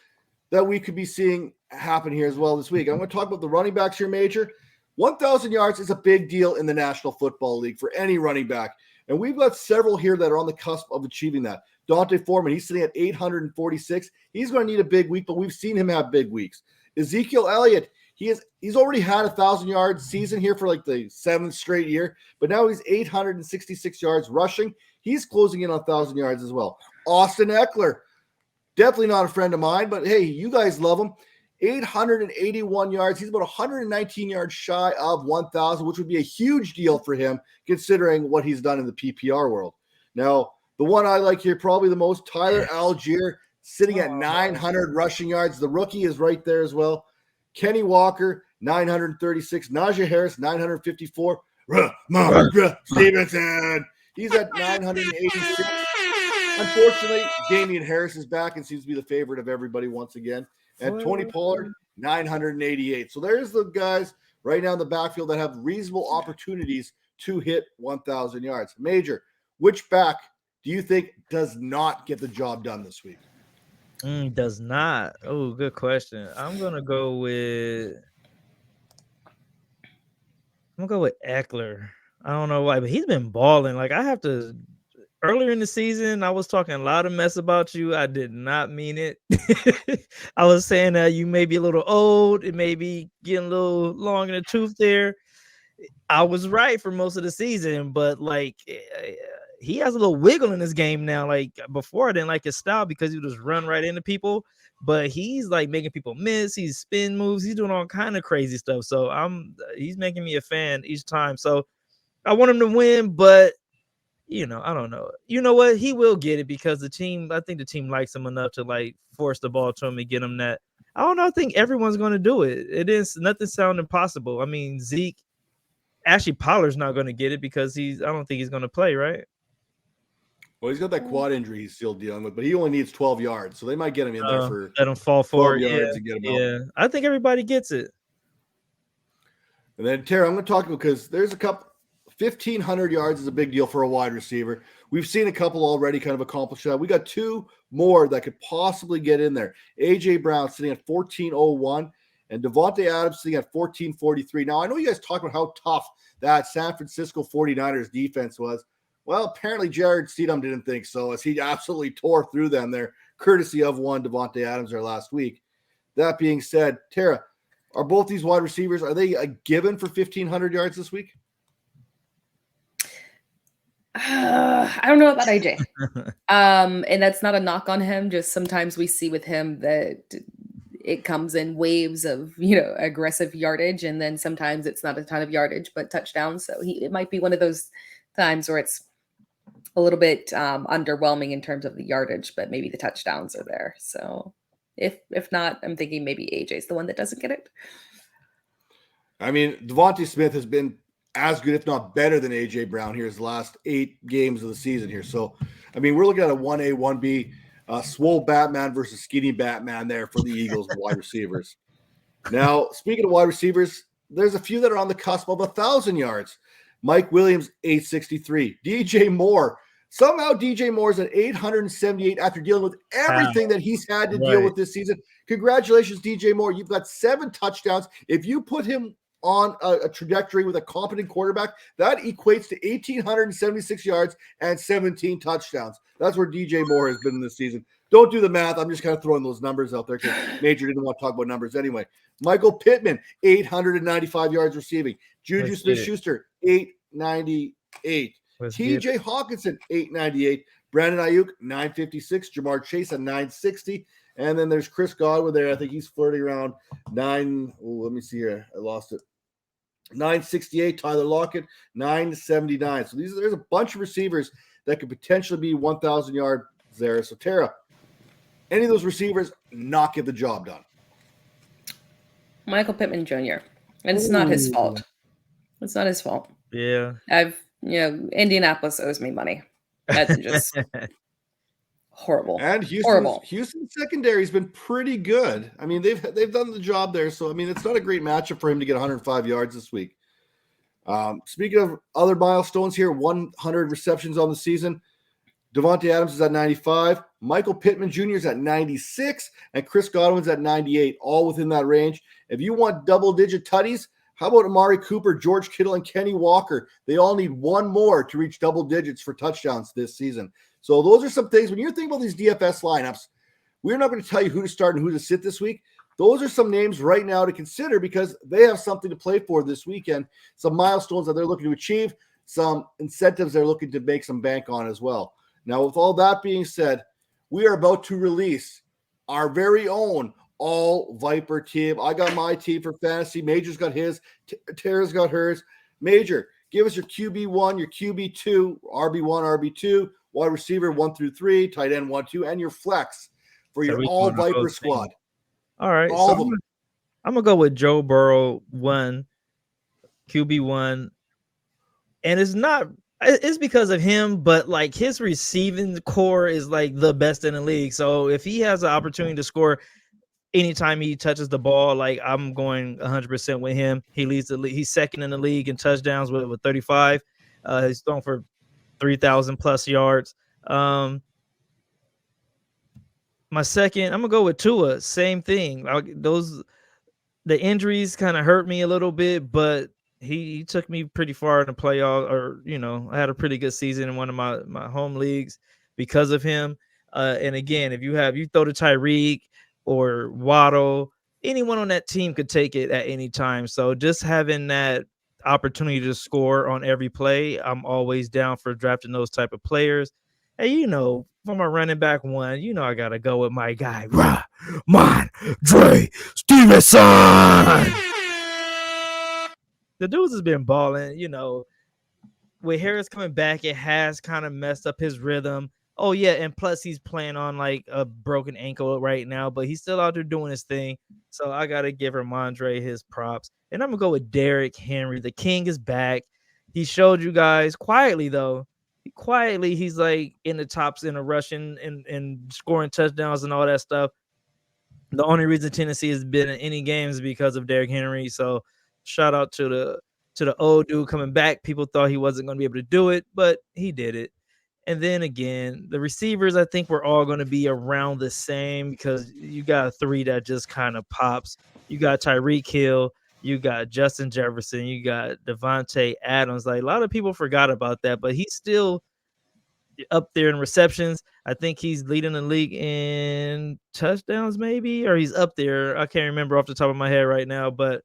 that we could be seeing happen here as well this week. I'm going to talk about the running backs here, Major. 1,000 yards is a big deal in the National Football League for any running back. And we've got several here that are on the cusp of achieving that. Dante Foreman, he's sitting at 846. He's going to need a big week, but we've seen him have big weeks. Ezekiel Elliott, he's already had 1,000-yard season here for like the 7th straight year, but now he's 866 yards rushing. He's closing in on 1,000 yards as well. Austin Eckler, definitely not a friend of mine, but hey, you guys love him. 881 yards. He's about 119 yards shy of 1,000, which would be a huge deal for him considering what he's done in the PPR world. Now, the one I like here probably the most, Tyler Algier, sitting at 900 rushing yards. The rookie is right there as well. Kenny Walker, 936. Najee Harris, 954. Stevenson, he's at 986. Unfortunately, Damian Harris is back and seems to be the favorite of everybody once again. And Tony Pollard, 988. So there's the guys right now in the backfield that have reasonable opportunities to hit 1,000 yards. Major, which back do you think does not get the job done this week? Does not. Oh, good question. I'm gonna go with Eckler. I don't know why, but he's been balling. Like earlier in the season, I was talking a lot of mess about you. I did not mean it. I was saying that you may be a little old. It may be getting a little long in the tooth there. I was right for most of the season, but like he has a little wiggle in his game now. Like before, I didn't like his style because he would just run right into people, but he's like making people miss. He's spin moves. He's doing all kind of crazy stuff. So he's making me a fan each time. So I want him to win, but I don't know. You know what? He will get it because I think the team likes him enough to like force the ball to him and get him that. I don't know. I think everyone's going to do it. It is nothing sound impossible. I mean, Zeke, actually Pollard's not going to get it because I don't think he's going to play, right? Well, he's got that quad injury he's still dealing with, but he only needs 12 yards. So they might get him in there for let him fall forward. yards and get him out. Yeah, I think everybody gets it. And then, Tara, I'm going to talk about because there's a couple. 1,500 yards is a big deal for a wide receiver. We've seen a couple already kind of accomplish that. We got two more that could possibly get in there. A.J. Brown sitting at 14:01 and Devontae Adams sitting at 14:43. Now, I know you guys talk about how tough that San Francisco 49ers defense was. Well, apparently Jared Stidham didn't think so, as he absolutely tore through them there, courtesy of one Devontae Adams there last week. That being said, Tara, are both these wide receivers, are they a given for 1,500 yards this week? I don't know about AJ. And that's not a knock on him. Just sometimes we see with him that it comes in waves of, aggressive yardage. And then sometimes it's not a ton of yardage, but touchdowns. So it might be one of those times where it's a little bit underwhelming in terms of the yardage, but maybe the touchdowns are there. So if not, I'm thinking maybe AJ's the one that doesn't get it. I mean, Devontae Smith has been as good, if not better than A.J. Brown here his last 8 games of the season here. So, I mean, we're looking at a 1A, 1B, swole Batman versus skinny Batman there for the Eagles wide receivers. Now, speaking of wide receivers, there's a few that are on the cusp of 1,000 yards. Mike Williams, 863. DJ Moore. Somehow DJ Moore's at 878 after dealing with everything that he's had to deal with this season. Congratulations, DJ Moore. You've got 7 touchdowns. If you put him on a trajectory with a competent quarterback, that equates to 1,876 yards and 17 touchdowns. That's where DJ Moore has been in this season. Don't do the math. I'm just kind of throwing those numbers out there because Major didn't want to talk about numbers anyway. Michael Pittman, 895 yards receiving. Juju Smith-Schuster, 898. TJ Hawkinson, 898. Brandon Ayuk, 956. Jamar Chase at 960. And then there's Chris Godwin there. I think he's flirting around 9. Let me see here. I lost it. 968. Tyler Lockett, 979. So there's a bunch of receivers that could potentially be 1,000 yards there. So Tara, any of those receivers not get the job done? Michael Pittman Jr. And it's not his fault. It's not his fault. Yeah. Indianapolis owes me money. That's just horrible. And Houston's secondary has been pretty good. I mean, they've done the job there. So I mean, it's not a great matchup for him to get 105 yards this week. Speaking of other milestones here, 100 receptions on the season. Devontae Adams is at 95. Michael Pittman Jr. is at 96. And Chris Godwin's at 98, all within that range. If you want double-digit tutties, how about Amari Cooper, George Kittle, and Kenny Walker? They all need one more to reach double digits for touchdowns this season. So those are some things. When you're thinking about these DFS lineups, we're not going to tell you who to start and who to sit this week. Those are some names right now to consider because they have something to play for this weekend, some milestones that they're looking to achieve, some incentives they're looking to make some bank on as well. Now, with all that being said, we are about to release our very own all Viper team. I got my team for fantasy. Major's got his. Tara's got hers. Major, give us your QB1, your QB2, RB1, RB2, wide receiver 1 through 3, tight end 1, 2, and your flex for your all Viper squad. All right. All of them. I'm going to go with Joe Burrow 1, QB1. And it's because of him, but like his receiving core is like the best in the league. So if he has an opportunity to score anytime he touches the ball, like I'm going 100% with him. He leads the league. He's second in the league in touchdowns with 35. He's thrown for 3,000 plus yards. My second, I'm gonna go with Tua. Same thing. The injuries kind of hurt me a little bit, but he took me pretty far in the playoff, or I had a pretty good season in one of my home leagues because of him. And again, if you throw to Tyreek or Waddle, anyone on that team could take it at any time. So just having that opportunity to score on every play, I'm always down for drafting those type of players. Hey, for my running back 1, I gotta go with my guy, Dre Stevenson. The dudes has been balling, with Harris coming back, it has kind of messed up his rhythm. Oh yeah, and plus he's playing on like a broken ankle right now, but he's still out there doing his thing. So I gotta give Ramondre his props. And I'm gonna go with Derrick Henry. The king is back. He showed you guys quietly, though. He's like in the tops in a rushing and scoring touchdowns and all that stuff. The only reason Tennessee has been in any games is because of Derrick Henry. So shout out to the old dude coming back. People thought he wasn't going to be able to do it, but he did it. And then again, the receivers, I think we're all going to be around the same because you got 3 that just kind of pops. You got Tyreek Hill, you got Justin Jefferson, you got Devontae Adams. Like a lot of people forgot about that, but he's still up there in receptions. I think he's leading the league in touchdowns, maybe, or he's up there. I can't remember off the top of my head right now, but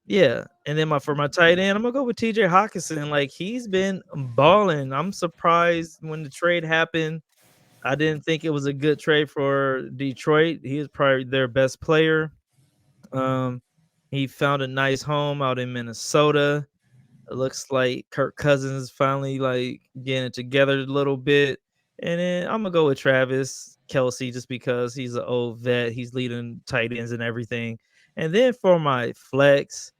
yeah. And then for my tight end, I'm gonna go with TJ Hawkinson. Like he's been balling. I'm surprised when the trade happened. I didn't think it was a good trade for Detroit. He is probably their best player. He found a nice home out in Minnesota. It looks like Kirk Cousins is finally like getting it together a little bit. And then I'm gonna go with Travis Kelce just because he's an old vet. He's leading tight ends and everything. And then for my flex,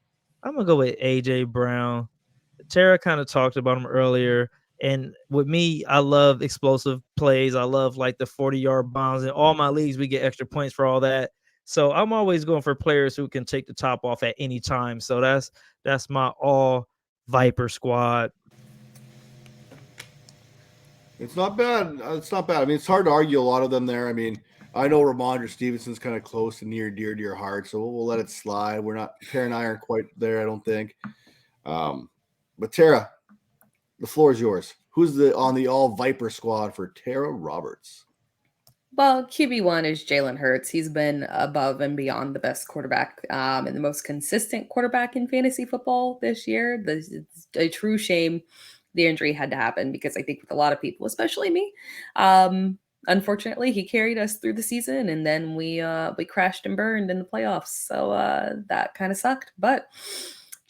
I'm gonna go with AJ Brown. Tara kind of talked about him earlier. And with me, I love explosive plays. I love like the 40-yard bombs. In all my leagues, we get extra points for all that. So I'm always going for players who can take the top off at any time. So that's my all Viper squad. It's not bad. It's not bad. I mean, it's hard to argue a lot of them there. I mean, I know Ramondre Stevenson's kind of close and near dear to your heart, so we'll let it slide. Tara and I aren't quite there, I don't think. But Tara, the floor is yours. Who's on the all Viper squad for Tera Roberts? Well, QB1 is Jalen Hurts. He's been above and beyond the best quarterback and the most consistent quarterback in fantasy football this year. It's a true shame the injury had to happen because I think with a lot of people, especially me, unfortunately, he carried us through the season, and then we crashed and burned in the playoffs. So that kind of sucked. But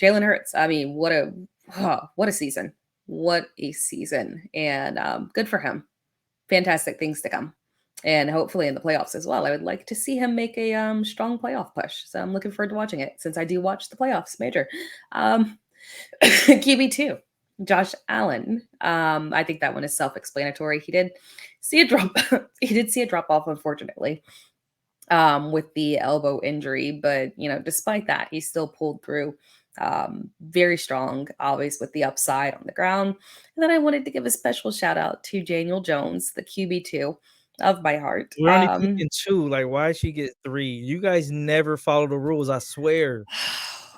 Jalen Hurts, I mean, what a season! What a season! And good for him. Fantastic things to come. And hopefully in the playoffs as well. I would like to see him make a strong playoff push. So I'm looking forward to watching it since I do watch the playoffs major. QB2, Josh Allen. I think that one is self-explanatory. He did see a drop. He did see a drop off, unfortunately, with the elbow injury. But despite that, he still pulled through. Very strong, always with the upside on the ground. And then I wanted to give a special shout out to Daniel Jones, the QB2 of my heart. We're only picking 2. Like, why she get 3? You guys never follow the rules. I swear.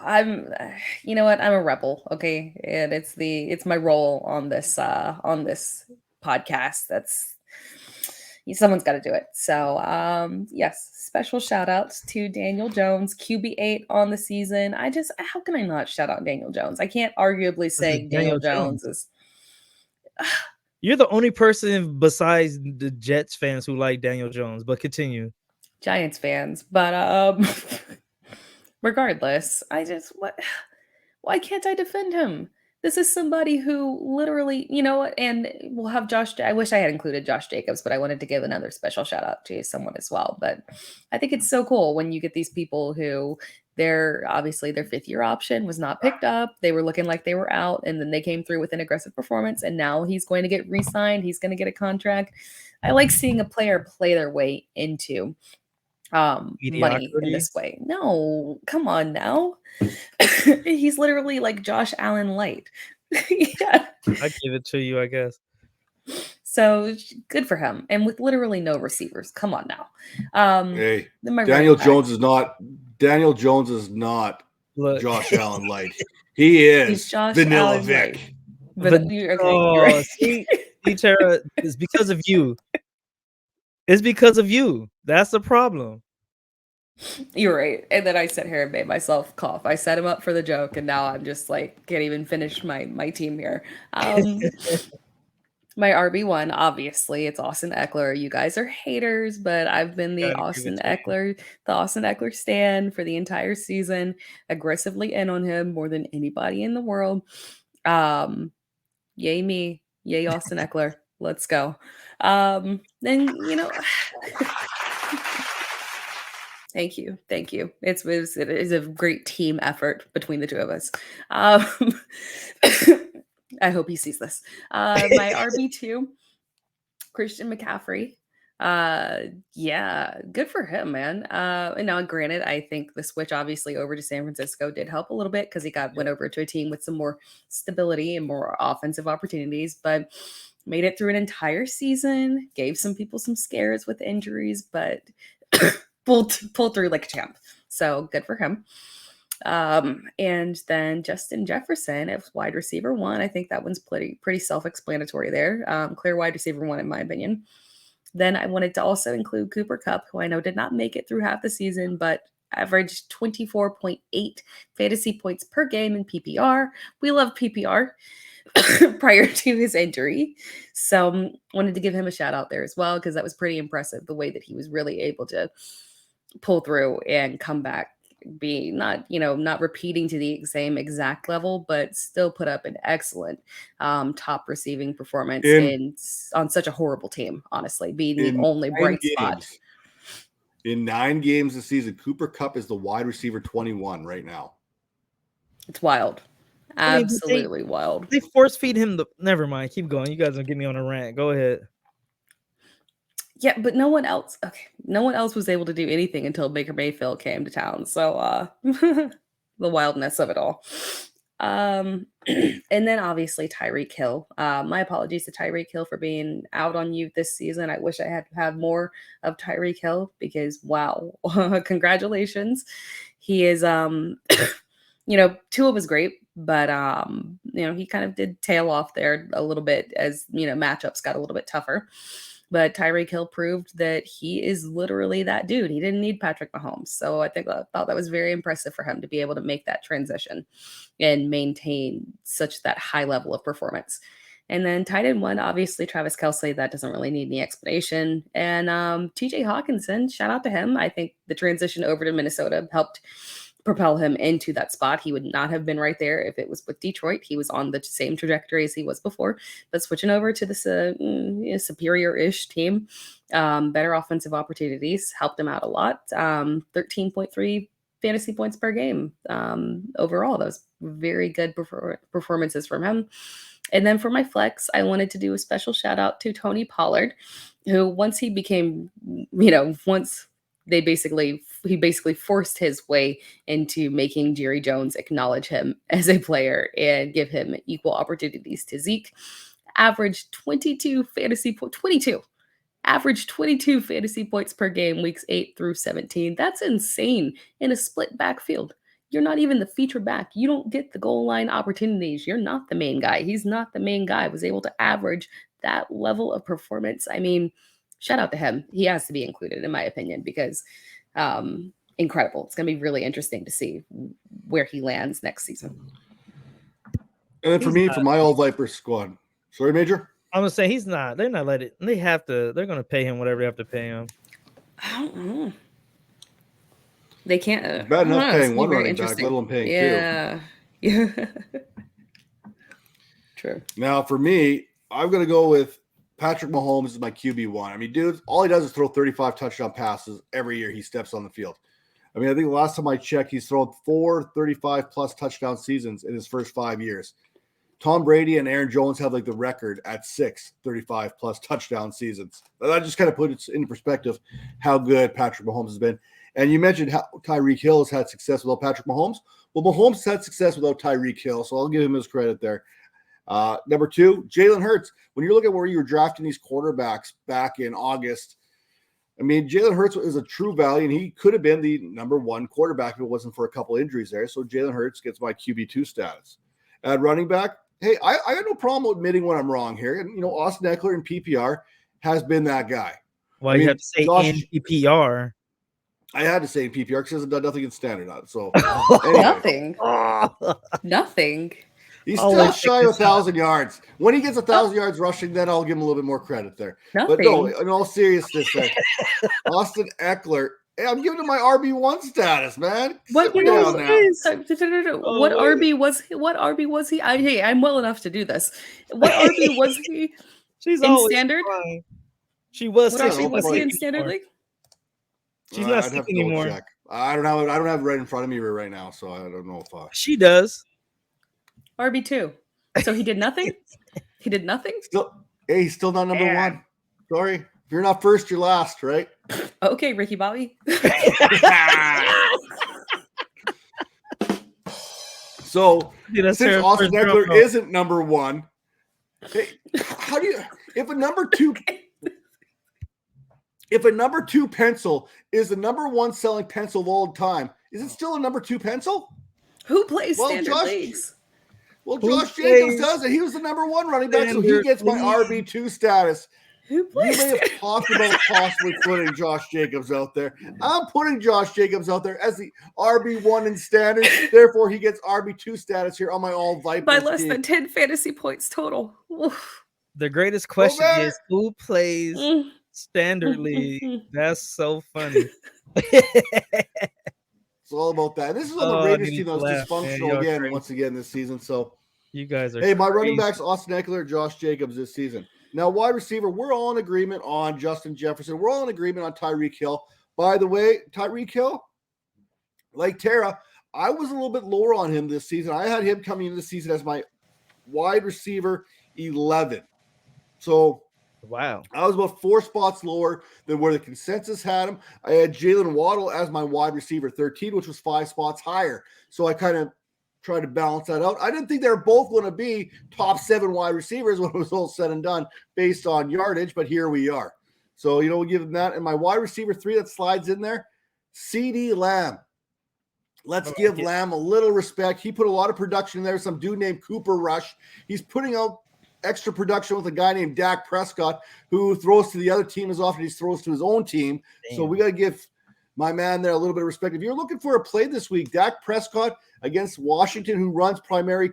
You know what? I'm a rebel, okay? And it's my role on this podcast. Someone's got to do it. So, yes, special shout outs to Daniel Jones, QB8 on the season. How can I not shout out Daniel Jones? I can't arguably say Daniel Jones is. You're the only person besides the Jets fans who like Daniel Jones, but continue. Giants fans, but regardless, why can't I defend him? This is somebody who literally, and we'll have I wish I had included Josh Jacobs, but I wanted to give another special shout out to someone as well. But I think it's so cool when you get these people who obviously their 5th-year option was not picked up. They were looking like they were out, and then they came through with an aggressive performance, and now he's going to get re-signed. He's going to get a contract. I like seeing a player play their way into money in this way. No, come on now. He's literally like Josh Allen light. Yeah. I give it to you, I guess. So good for him. And with literally no receivers. Come on now. Hey, Daniel Jones is not Look. Josh Allen light. He is Vanilla Allen Vic. See, Tara, it's because of you. It's because of you. That's the problem. You're right. And then I sat here and made myself cough. I set him up for the joke, and now I'm just like, can't even finish my team here. My RB1, obviously, it's Austin Eckler. You guys are haters, but I've been the Austin Eckler stan for the entire season, aggressively in on him more than anybody in the world. Yay me. Yay Austin Eckler. Let's go. Then, Thank you. It is a great team effort between the two of us. I hope he sees this. My RB2, Christian McCaffrey. Yeah, good for him, man. And now, granted, I think the switch obviously over to San Francisco did help a little bit because he went over to a team with some more stability and more offensive opportunities, but made it through an entire season, gave some people some scares with injuries, but pulled through like a champ. So good for him. And then Justin Jefferson as wide receiver 1. I think that one's pretty self-explanatory there. Clear wide receiver 1 in my opinion. Then I wanted to also include Cooper Kupp, who I know did not make it through half the season, but averaged 24.8 fantasy points per game in PPR. We love PPR prior to his injury. So wanted to give him a shout out there as well, because that was pretty impressive, the way that he was really able to pull through and come back, be not repeating to the same exact level, but still put up an excellent top receiving performance on such a horrible team, honestly, being the only bright spot. In 9 games this season, Cooper Kupp is the wide receiver 21 right now. It's wild. Absolutely wild. They force feed him never mind. Keep going. You guys will get me on a rant. Go ahead. Yeah, but no one else was able to do anything until Baker Mayfield came to town. So the wildness of it all. And then obviously Tyreek Hill. My apologies to Tyreek Hill for being out on you this season. I wish I had more of Tyreek Hill, because wow, congratulations. He is Tua was great, but he kind of did tail off there a little bit as matchups got a little bit tougher. But Tyreek Hill proved that he is literally that dude. He didn't need Patrick Mahomes. So I thought that was very impressive for him to be able to make that transition and maintain such that high level of performance. And then tight end 1, obviously Travis Kelce. That doesn't really need any explanation. And TJ Hawkinson, shout out to him. I think the transition over to Minnesota helped propel him into that spot. He would not have been right there if it was with Detroit. He was on the same trajectory as he was before, but switching over to this superior-ish team, better offensive opportunities helped him out a lot. 13.3 fantasy points per game overall. Those very good performances from him. And then for my flex, I wanted to do a special shout out to Tony Pollard, who once he became, he basically forced his way into making Jerry Jones acknowledge him as a player and give him equal opportunities to Zeke. Averaged 22 fantasy points per game, weeks 8 through 17. That's insane in a split backfield. You're not even the feature back. You don't get the goal line opportunities. You're not the main guy. He's not the main guy. Was able to average that level of performance. I mean, shout out to him. He has to be included, in my opinion, because incredible. It's going to be really interesting to see where he lands next season. And then for me, for my all Vipers squad. Sorry, Major? I'm gonna say he's not. They're not letting. They have to. They're gonna pay him whatever they have to pay him. I don't know. They can't. Bad enough paying one running back, let alone paying two. Yeah. True. Now, for me, I'm going to go with Patrick Mahomes as my QB1. I mean, dude, all he does is throw 35 touchdown passes every year he steps on the field. I mean, I think the last time I checked, he's thrown 4 35-plus touchdown seasons in his first 5 years. Tom Brady and Aaron Jones have like the record at 6 35-plus touchdown seasons. That just kind of puts it into perspective how good Patrick Mahomes has been. And you mentioned how Tyreek Hill has had success without Patrick Mahomes. Well, Mahomes had success without Tyreek Hill, so I'll give him his credit there. Number 2, Jalen Hurts. When you look at where you were drafting these quarterbacks back in August, I mean, Jalen Hurts is a true value, and he could have been the number 1 quarterback if it wasn't for a couple injuries there. So Jalen Hurts gets my QB2 status. At running back, hey, I got no problem admitting when I'm wrong here. And, Austin Eckler in PPR has been that guy. Well, you have to say in PPR. I had to say in PPR because he hasn't done nothing in standard on it. So Nothing. Nothing. He's still shy of 1,000 yards. When he gets 1,000 yards rushing, then I'll give him a little bit more credit there. Nothing. But no, in all seriousness, Austin Eckler, hey, I'm giving him my RB1 status, man. What Sit down now. What RB was he? What RB was he? I'm well enough to do this. What RB was he? She's in always standard. Fine. She was. What RB was he in standard league? She's not I'd have sick to double anymore. check. I don't have it right in front of me right now, so I don't know if She does. RB2. So he did nothing? He did nothing? He's still not number 1. Sorry. If you're not first, you're last, right? Okay, Ricky Bobby. So Dude, since Austin Eckler isn't number 1, hey, how do you if a number 2 pencil is the number 1 selling pencil of all time, is it still a number 2 pencil? Who plays standard leagues? Well, Josh Jacobs does it. He was the number 1 running back, so he gets my RB2 status. Who plays? You may have talked about possibly putting Josh Jacobs out there. I'm putting Josh Jacobs out there as the RB1 in standard. Therefore, he gets RB2 status here on my all Vipers by less team. than 10 fantasy points total. Oof. The greatest question is who plays standard league? That's so funny. It's all about that. This is on the Raiders team that was dysfunctional once again this season. So you guys are my running backs, Austin Eckler, Josh Jacobs this season. Now, wide receiver, we're all in agreement on Justin Jefferson. We're all in agreement on Tyreek Hill. By the way, Tyreek Hill, like Tara, I was a little bit lower on him this season. I had him coming into the season as my wide receiver 11. So wow, I was about 4 spots lower than where the consensus had him. I had Jalen Waddle as my wide receiver 13, which was 5 spots higher. So I kind of tried to balance that out. I didn't think they were both going to be top 7 wide receivers when it was all said and done based on yardage, but here we are. So, we'll give them that. And my wide receiver 3 that slides in there, CeeDee Lamb. Let's give Lamb a little respect. He put a lot of production in there. Some dude named Cooper Rush. He's putting out extra production with a guy named Dak Prescott, who throws to the other team as often as he throws to his own team. Damn. So we got to give my man there a little bit of respect. If you're looking for a play this week, Dak Prescott against Washington, who runs primarily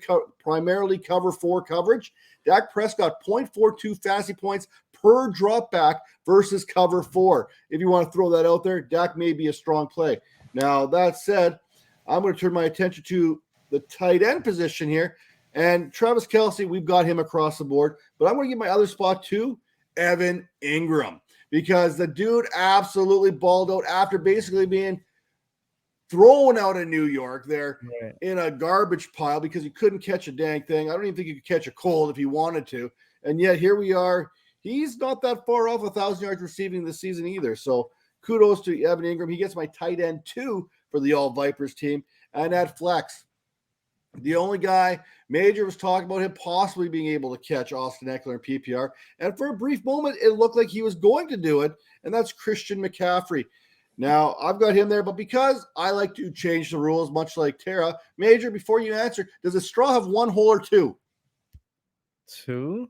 cover 4 coverage. Dak Prescott, 0.42 fantasy points per drop back versus cover 4. If you want to throw that out there, Dak may be a strong play. Now, that said, I'm going to turn my attention to the tight end position here. And Travis Kelce, we've got him across the board. But I'm going to give my other spot to Evan Ingram, because the dude absolutely balled out after basically being thrown out of New York there in a garbage pile because he couldn't catch a dang thing. I don't even think he could catch a cold if he wanted to. And yet here we are. He's not that far off 1,000 yards receiving this season either. So kudos to Evan Ingram. He gets my tight end 2 for the All Vipers team. And at flex, the only guy, Major was talking about him possibly being able to catch Austin Eckler in PPR. And for a brief moment, it looked like he was going to do it. And that's Christian McCaffrey. Now, I've got him there, but because I like to change the rules, much like Tara, Major, before you answer, does a straw have 1 hole or 2? 2?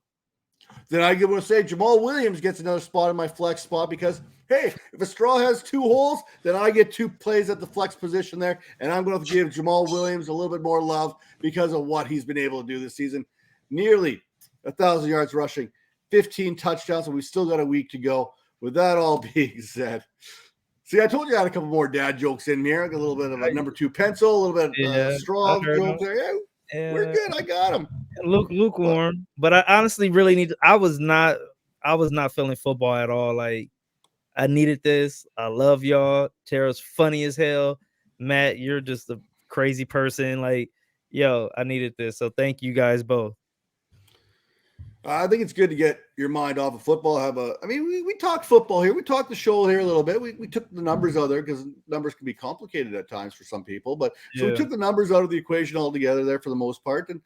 Then I want to say Jamal Williams gets another spot in my flex spot because, hey, if a straw has 2 holes, then I get 2 plays at the flex position there, and I'm going to give Jamal Williams a little bit more love because of what he's been able to do this season. Nearly 1,000 yards rushing, 15 touchdowns, and we've still got a week to go. With that all being said, see, I told you I had a couple more dad jokes in here. A little bit of a number 2 pencil, a little bit of straw joke there. Yeah, we're good. I got him. Lukewarm, but I honestly really need. I was not feeling football at all. Like, I needed this. I love y'all. Tara's funny as hell. Matt, you're just a crazy person. Like, yo, I needed this. So thank you guys both. I think it's good to get your mind off of football. We talked football here. We talked the show here a little bit. We took the numbers out there because numbers can be complicated at times for some people. But so we took the numbers out of the equation altogether there for the most part. And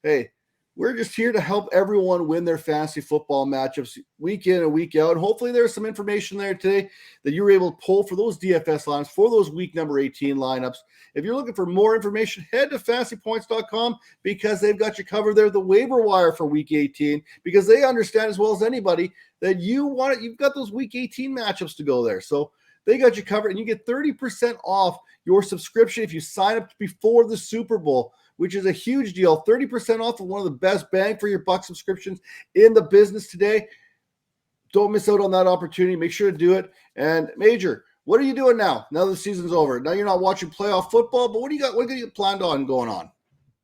hey, we're just here to help everyone win their fantasy football matchups week in and week out. And hopefully there's some information there today that you were able to pull for those DFS lines, for those week number 18 lineups. If you're looking for more information, head to fantasypoints.com because they've got you covered there, the waiver wire for week 18, because they understand as well as anybody that you've got those week 18 matchups to go there. So they got you covered, and you get 30% off your subscription if you sign up before the Super Bowl, which is a huge deal. 30% off of one of the best bang for your buck subscriptions in the business today. Don't miss out on that opportunity. Make sure to do it. And Major, what are you doing now? Now the season's over. Now you're not watching playoff football, but what do you got? What do you planned on going on?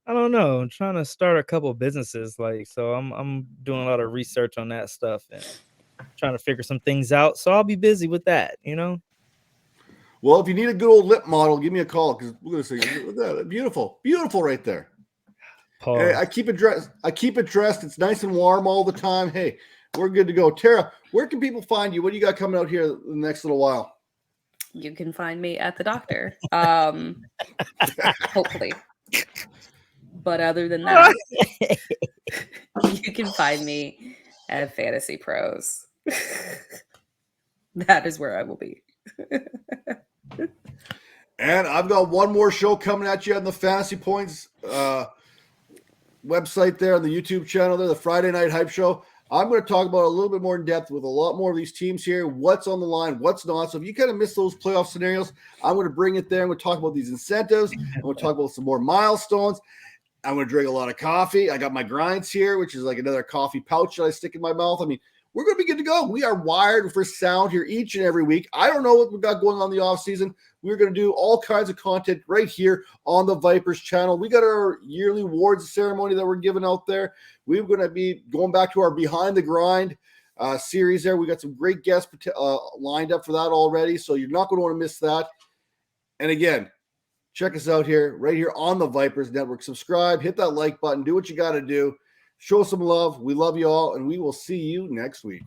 I don't know. I'm trying to start a couple of businesses, so I'm doing a lot of research on that stuff and trying to figure some things out. So I'll be busy with that, Well, if you need a good old lip model, give me a call because we're going to see. Look at that. Beautiful right there. Hey, I keep it dressed. It's nice and warm all the time. Hey, we're good to go. Tara, where can people find you? What do you got coming out here the next little while? You can find me at the doctor. Hopefully. But other than that, you can find me at Fantasy Pros. That is where I will be. And I've got one more show coming at you on the Fantasy Points website there, on the YouTube channel there, the Friday Night Hype Show. I'm going to talk about a little bit more in depth with a lot more of these teams here, what's on the line, what's not. So if you kind of miss those playoff scenarios, I'm going to bring it there. I'm going to talk about these incentives. I'm going to talk about some more milestones. I'm going to drink a lot of coffee. I got my grinds here, which is like another coffee pouch that I stick in my mouth. I mean, we're going to be good to go. We are wired for sound here each and every week. I don't know what we've got going on in the off season. We're going to do all kinds of content right here on the Vipers channel. We got our yearly awards ceremony that we're giving out there. We're going to be going back to our Behind the Grind series there. We got some great guests lined up for that already, so you're not going to want to miss that. And again, check us out here, right here on the Vipers Network. Subscribe, hit that like button, do what you got to do. Show some love. We love you all, and we will see you next week.